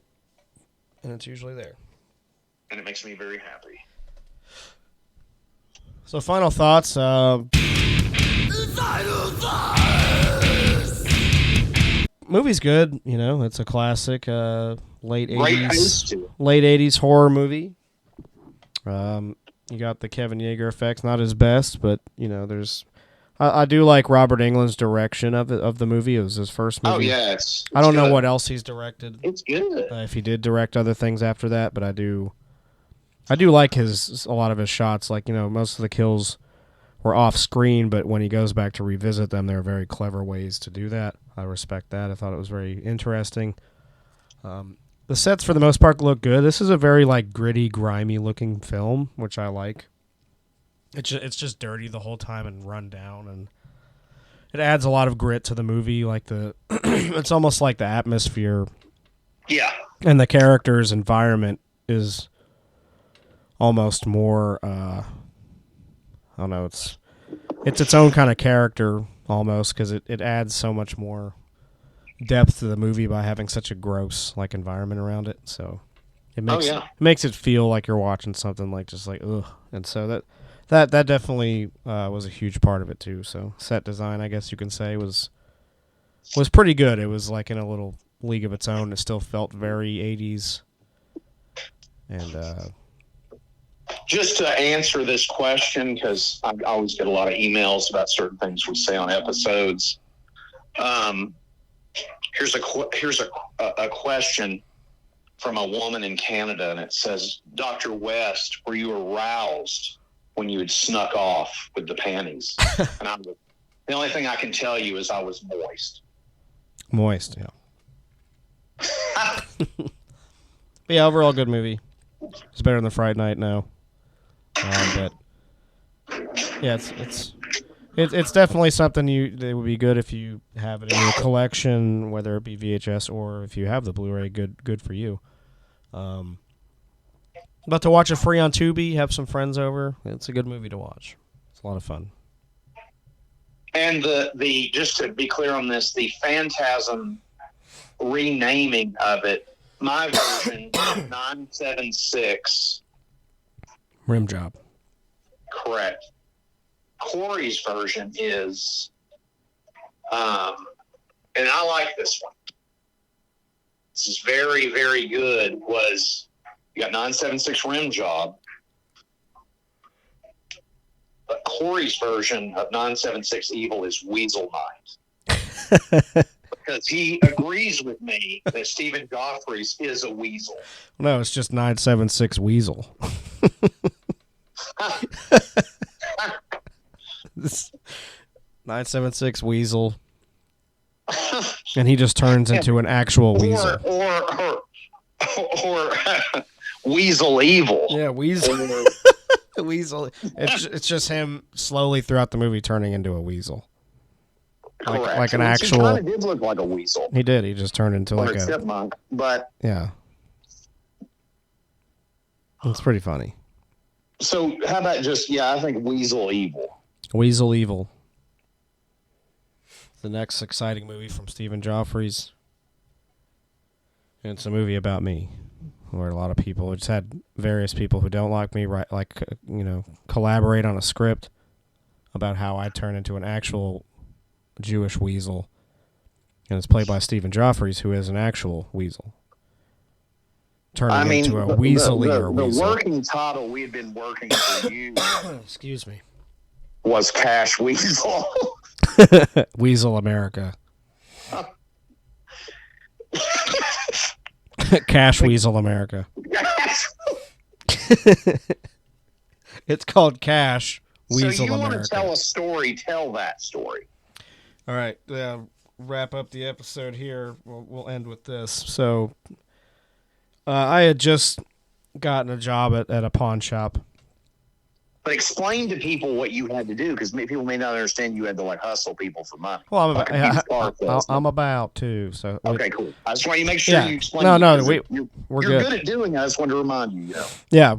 and it's usually there. And it makes me very happy. So, final thoughts. Movie's good. You know, it's a classic late 80s horror movie. You got the Kevin Yeager effects. Not his best, but you know, there's. I do like Robert Englund's direction of the movie. It was his first movie. Oh yeah, it's I don't know good. what else he's directed. It's good. If he did direct other things after that, but I do like a lot of his shots. Like, you know, most of the kills were off screen, but when he goes back to revisit them, there are very clever ways to do that. I respect that. I thought it was very interesting. The sets for the most part look good. This is a very like gritty, grimy looking film, which I like. It's just dirty the whole time and run down, and it adds a lot of grit to the movie. Like it's almost like the atmosphere. Yeah. And the character's environment is almost more. I don't know. It's its own kind of character almost, because it adds so much more depth to the movie by having such a gross like environment around it. So it makes it feel like you're watching something like just like ugh. And so that definitely was a huge part of it too. So set design, I guess you can say, was pretty good. It was like in a little league of its own. It still felt very 80s. And just to answer this question, because I always get a lot of emails about certain things we say on episodes. Here's a question from a woman in Canada, and it says, Dr. West, were you aroused when you had snuck off with the panties? And the only thing I can tell you is I was moist. Moist, yeah. But yeah, overall good movie. It's better than Friday Night now. But yeah, it's definitely something that would be good if you have it in your collection, whether it be VHS or if you have the Blu-ray. Good for you. But to watch it free on Tubi, have some friends over, it's a good movie to watch. It's a lot of fun. And the just to be clear on this, the Phantasm renaming of it my version, 976. Rim job. Correct. Corey's version is, and I like this one. This is very, very good. Was you got 976 rim job, but Corey's version of 976 evil is Weasel Night. Because he agrees with me that Stephen Joffrey's is a weasel. No, it's just 976 Weasel. 976 Weasel. And he just turns into an actual weasel. Or Weasel Evil. Yeah, Weasel. Weasel. It's just him slowly throughout the movie turning into a weasel. Like an actual. He kind of did look like a weasel. He did. He just turned into like a chipmunk. But yeah, it's pretty funny. So how about just I think Weasel Evil. Weasel Evil. The next exciting movie from Stephen Joffrey's. And it's a movie about me, where a lot of people just had various people who don't like me collaborate on a script about how I turn into an actual Jewish weasel, and it's played by Stephen Joffrey, who is an actual weasel, turning into a weaselier weasel. The working title we had been working for you, excuse me, was Cash Weasel. Weasel America. Cash Weasel America. It's called Cash Weasel America. So you want to tell a story? Tell that story. All right, wrap up the episode here. We'll end with this. So, I had just gotten a job at a pawn shop. But explain to people what you had to do, because people may not understand you had to hustle people for money. Well, I'm about to. So okay, cool. I just want you to make sure you explain. We're you're good at doing it. I just wanted to remind you. Yeah,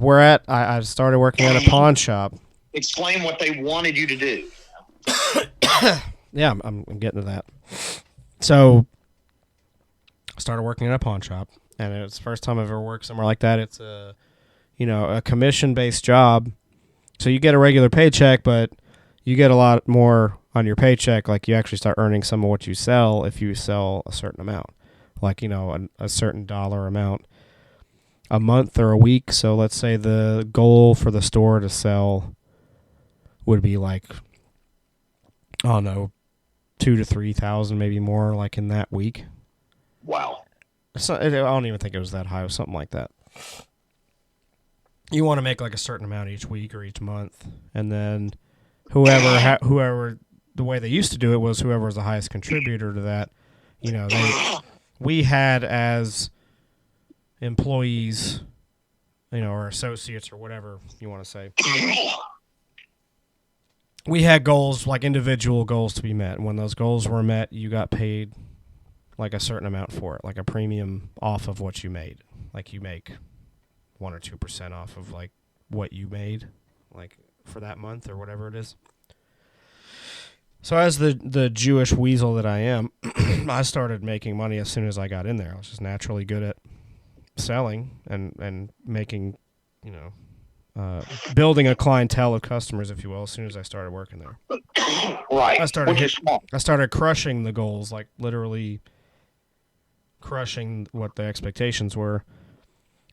I started working at a pawn shop. Explain what they wanted you to do. Yeah, I'm getting to that. So, I started working at a pawn shop, and it's the first time I've ever worked somewhere like that. It's a commission-based job. So you get a regular paycheck, but you get a lot more on your paycheck. Like, you actually start earning some of what you sell if you sell a certain amount. Like, a certain dollar amount a month or a week. So let's say the goal for the store to sell would be like, I don't know, 2,000 to 3,000, maybe more, like in that week. Wow. I don't even think it was that high. It was something like that. You want to make like a certain amount each week or each month, and then whoever, the way they used to do it was whoever was the highest contributor to that. We had as employees, or associates or whatever you want to say. We had goals, like individual goals to be met. And when those goals were met, you got paid like a certain amount for it, like a premium off of what you made. Like you make 1 or 2% off of like what you made, like for that month or whatever it is. So as the Jewish weasel that I am, I started making money as soon as I got in there. I was just naturally good at selling and making, building a clientele of customers, if you will, as soon as I started working there. Right. I started crushing the goals, like literally crushing what the expectations were.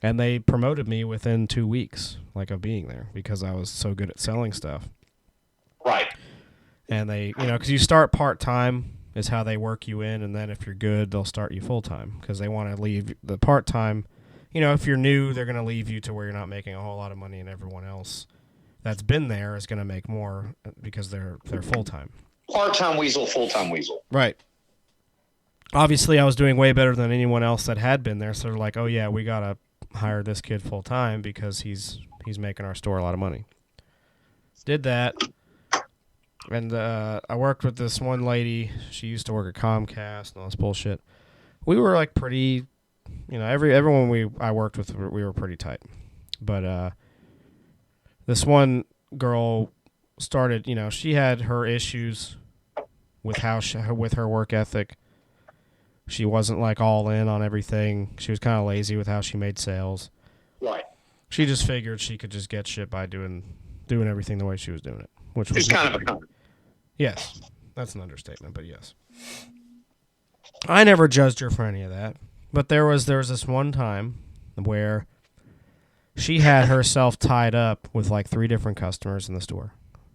And they promoted me within 2 weeks, like, of being there, because I was so good at selling stuff. Right. And they, because you start part-time is how they work you in, and then if you're good, they'll start you full-time, because they want to leave the part-time. If you're new, they're going to leave you to where you're not making a whole lot of money, and everyone else that's been there is going to make more because they're full-time. Part-time weasel, full-time weasel. Right. Obviously, I was doing way better than anyone else that had been there, so they're like, oh, yeah, we got to hire this kid full-time because he's making our store a lot of money. Did that, and I worked with this one lady. She used to work at Comcast and all this bullshit. We were, like, pretty... everyone I worked with, we were pretty tight. But this one girl started, she had her issues with with her work ethic. She wasn't like all in on everything. She was kind of lazy with how she made sales. Right. She just figured she could just get shit by doing everything the way she was doing it, which was Just kind of a con. Yes, that's an understatement, but yes. I never judged her for any of that, but there was this one time where she had herself tied up with like 3 different customers in the store.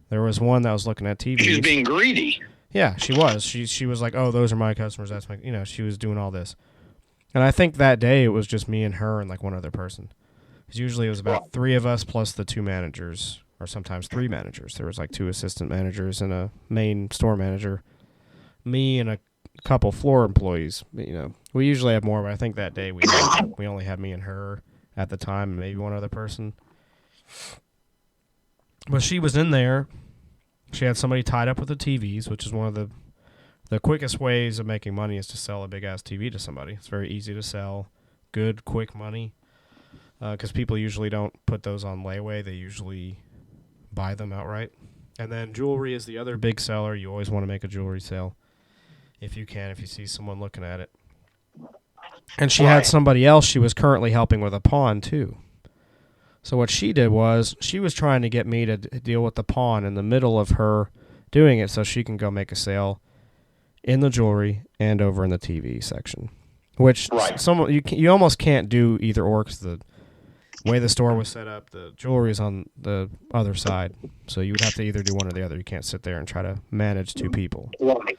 There was one that was looking at TV. She was being greedy. Yeah, she was. She was like, "Oh, those are my customers. That's my," she was doing all this. And I think that day it was just me and her and like one other person. Because usually it was about 3 of us plus the 2 managers, or sometimes 3 managers. There was like 2 assistant managers and a main store manager, me and a couple floor employees. We usually have more, but I think that day we only had me and her at the time, and maybe one other person. But she was in there. She had somebody tied up with the TVs, which is one of the quickest ways of making money is to sell a big-ass TV to somebody. It's very easy to sell, good, quick money, because people usually don't put those on layaway. They usually buy them outright. And then jewelry is the other big seller. You always want to make a jewelry sale if you can, if you see someone looking at it. And she had somebody else she was currently helping with a pawn, too. So what she did was she was trying to get me to deal with the pawn in the middle of her doing it so she can go make a sale in the jewelry and over in the TV section, which you almost can't do either or because the way the store was set up, the jewelry is on the other side. So you would have to either do one or the other. You can't sit there and try to manage 2 people. Right.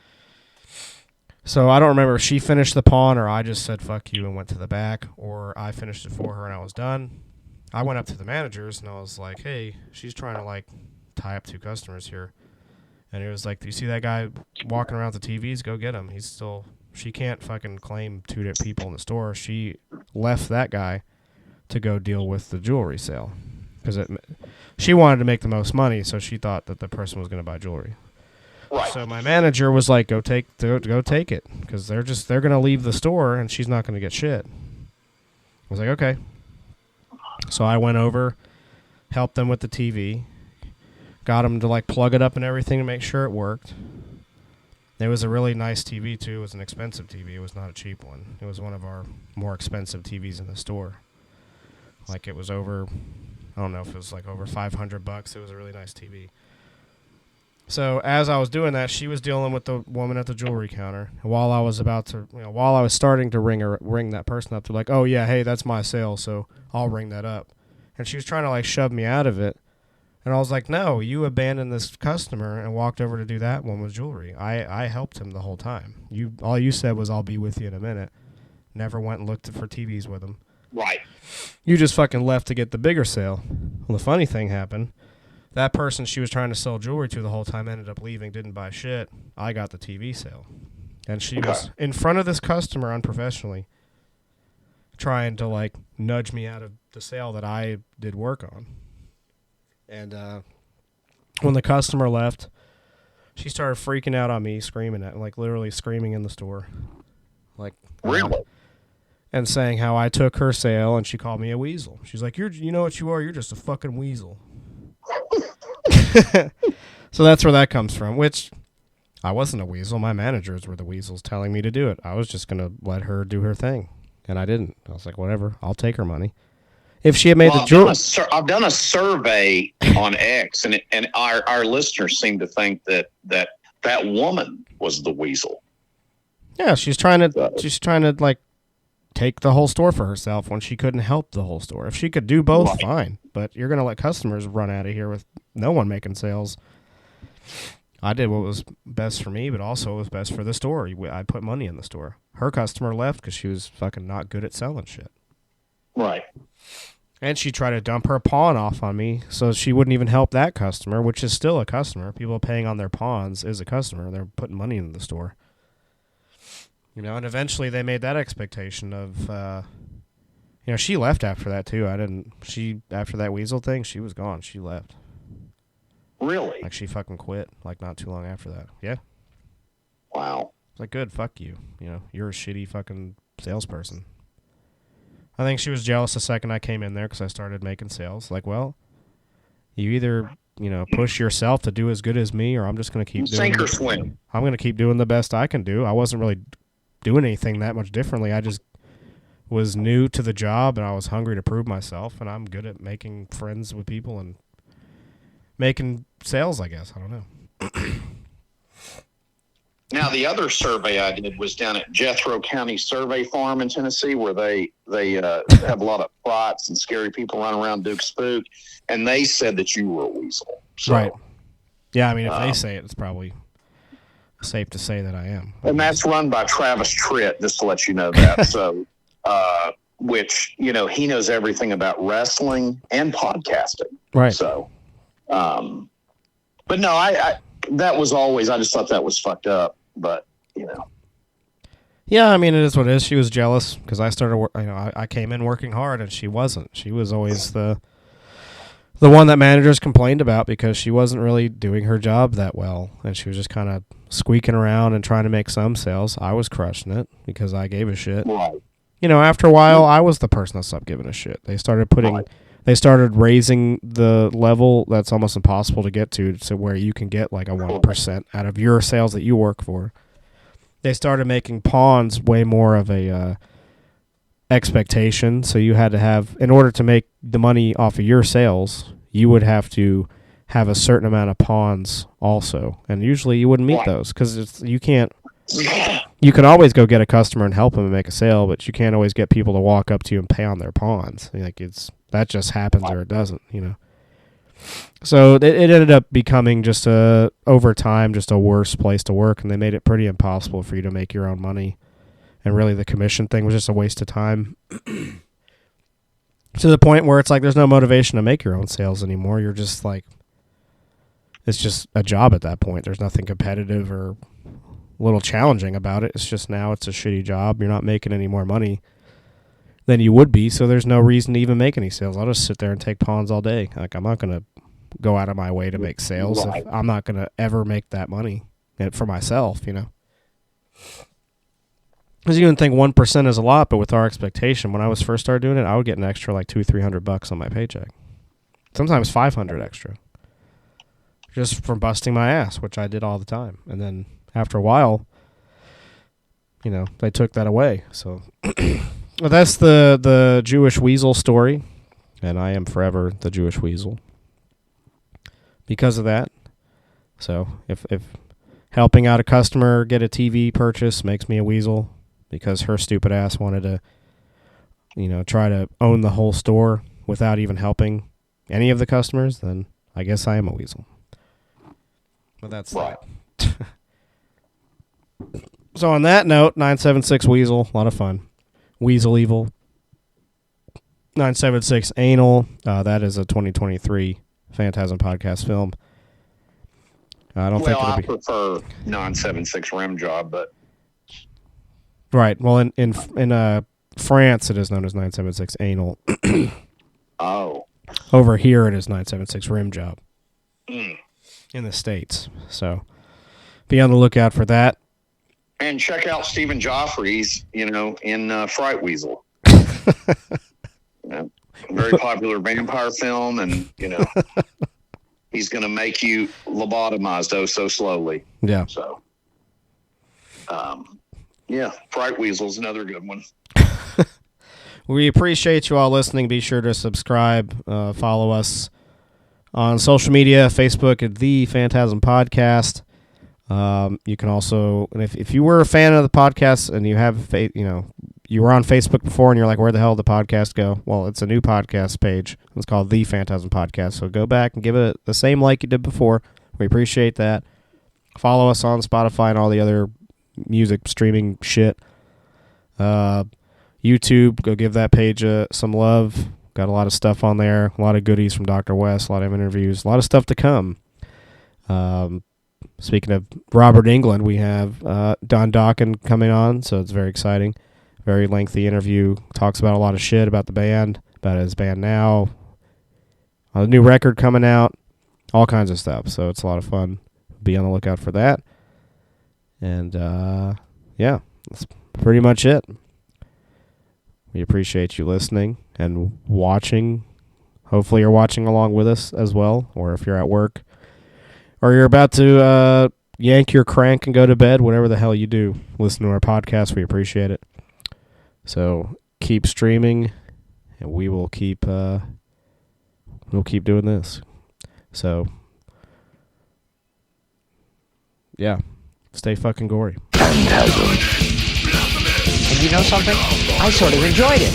So I don't remember if she finished the pawn or I just said fuck you and went to the back, or I finished it for her and I was done. I went up to the managers and I was like, hey, she's trying to like tie up 2 customers here. And it was like, do you see that guy walking around with the TVs? Go get him. She can't fucking claim 2 people in the store. She left that guy to go deal with the jewelry sale because she wanted to make the most money, so she thought that the person was going to buy jewelry. Right. So my manager was like, go take it because they're going to leave the store and she's not going to get shit. I was like, okay. So I went over, helped them with the TV, got them to like plug it up and everything to make sure it worked. It was a really nice TV too. It was an expensive TV. It was not a cheap one. It was one of our more expensive TVs in the store. Like it was over, I don't know if it was like over $500. It was a really nice TV. So as I was doing that, she was dealing with the woman at the jewelry counter. And while I was starting to ring that person up, to like, oh yeah, hey, that's my sale, so I'll ring that up. And she was trying to like shove me out of it. And I was like, no, you abandoned this customer and walked over to do that one with jewelry. I helped him the whole time. All you said was, I'll be with you in a minute. Never went and looked for TVs with him. Right. You just fucking left to get the bigger sale. Well, the funny thing happened. That person she was trying to sell jewelry to the whole time ended up leaving, didn't buy shit. I got the TV sale. And she was in front of this customer unprofessionally trying to like nudge me out of the sale that I did work on. And when the customer left, she started freaking out on me, screaming literally screaming in the store. Like, really? And saying how I took her sale and she called me a weasel. She's like, you know what you are? You're just a fucking weasel. So that's where that comes from, which I wasn't a weasel. My managers were the weasels telling me to do it. I was just going to let her do her thing, and I didn't. I was like, whatever, I'll take her money. If she had made the jewelry... I've done a survey on X, and our listeners seem to think that woman was the weasel. Yeah, she's trying to like take the whole store for herself when she couldn't help the whole store. If she could do both, fine. But you're going to let customers run out of here with no one making sales. I did what was best for me, but also what was best for the store. I put money in the store. Her customer left because she was fucking not good at selling shit. Right. And she tried to dump her pawn off on me, so she wouldn't even help that customer, which is still a customer. People paying on their pawns is a customer. They're putting money in the store. And eventually they made that expectation of, she left after that too. After that weasel thing, she was gone. She left. Really? Like she fucking quit, like not too long after that. Yeah. Wow. It's like, good, fuck you. You're a shitty fucking salesperson. I think she was jealous the second I came in there because I started making sales. Like, well, you either, push yourself to do as good as me, or I'm just going to keep doing sink or swim. I'm going to keep doing the best I can do. I wasn't really doing anything that much differently. I just was new to the job, and I was hungry to prove myself, and I'm good at making friends with people and making sales, I guess. I don't know. Now, the other survey I did was down at Jethro County Survey Farm in Tennessee, where they have a lot of plots and scary people running around Duke Spook, and they said that you were a weasel. So, right. Yeah, I mean, if they say it, it's probably safe to say that I am. And that's run by Travis Tritt, just to let you know that. So, which, he knows everything about wrestling and podcasting. Right. So, but no, I that was always, I just thought that was fucked up. But yeah, I mean, it is what it is. She was jealous because I started, I came in working hard and she wasn't. She was always the one that managers complained about because she wasn't really doing her job that well, and she was just kind of squeaking around and trying to make some sales. I was crushing it because I gave a shit. Right. After a while, I was the person that stopped giving a shit. They started raising the level that's almost impossible to get to where you can get like a 1% out of your sales that you work for. They started making pawns way more of a expectation, so you had to have, in order to make the money off of your sales, you would have to have a certain amount of pawns also, and usually you wouldn't meet those because you can't. You can always go get a customer and help them and make a sale, but you can't always get people to walk up to you and pay on their pawns. Like that just happens or it doesn't, So it ended up becoming just over time, just a worse place to work, and they made it pretty impossible for you to make your own money. And really the commission thing was just a waste of time to the point where it's like there's no motivation to make your own sales anymore. You're just like, it's just a job at that point. There's nothing competitive or a little challenging about it. It's just now it's a shitty job. You're not making any more money than you would be, so there's no reason to even make any sales. I'll just sit there and take pawns all day. Like, I'm not going to go out of my way to make sales if I'm not going to ever make that money for myself, Because you wouldn't think 1% is a lot, but with our expectation, when I was first started doing it, I would get an extra like $200-$300 on my paycheck. Sometimes $500 extra. Just from busting my ass, which I did all the time. And then after a while, they took that away. So well, that's the Jewish weasel story, and I am forever the Jewish weasel because of that. So if helping out a customer get a TV purchase makes me a weasel because her stupid ass wanted to, try to own the whole store without even helping any of the customers, then I guess I am a weasel. But that's that. So on that note, 976 Weasel, a lot of fun. Weasel Evil. 976 Anal, that is a 2023 Phantasm Podcast film. I don't think it'll be... I prefer 976 Rim Job, but... Right. Well, in France, it is known as 976 Anal. Oh. Over here, it is 976 Rim Job. In the States. So be on the lookout for that. And check out Stephen Joffrey's, in Fright Weasel. Very popular vampire film, and, he's going to make you lobotomized so slowly. Yeah. So, Fright Weasel's another good one. We appreciate you all listening. Be sure to subscribe, follow us on social media, Facebook at The Phantasm Podcast. You can also, and if you were a fan of the podcast and you have, you were on Facebook before and you're like, where the hell did the podcast go? Well, it's a new podcast page. It's called The Phantasm Podcast. So go back and give it the same like you did before. We appreciate that. Follow us on Spotify and all the other music streaming shit. YouTube, go give that page some love. Got a lot of stuff on there. A lot of goodies from Dr. West. A lot of interviews. A lot of stuff to come. Speaking of Robert Englund, we have Don Dawkin coming on, so it's very exciting. Very lengthy interview. Talks about a lot of shit about the band, about his band now, a new record coming out, all kinds of stuff. So it's a lot of fun. Be on the lookout for that. And, that's pretty much it. We appreciate you listening and watching. Hopefully you're watching along with us as well, or if you're at work, or you're about to yank your crank and go to bed, whatever the hell you do. Listen to our podcast. We appreciate it. So keep streaming, and we will keep doing this. So yeah, stay fucking gory. Phantasm. And you know something? I sort of enjoyed it.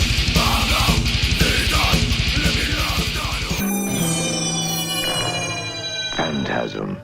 Phantasm.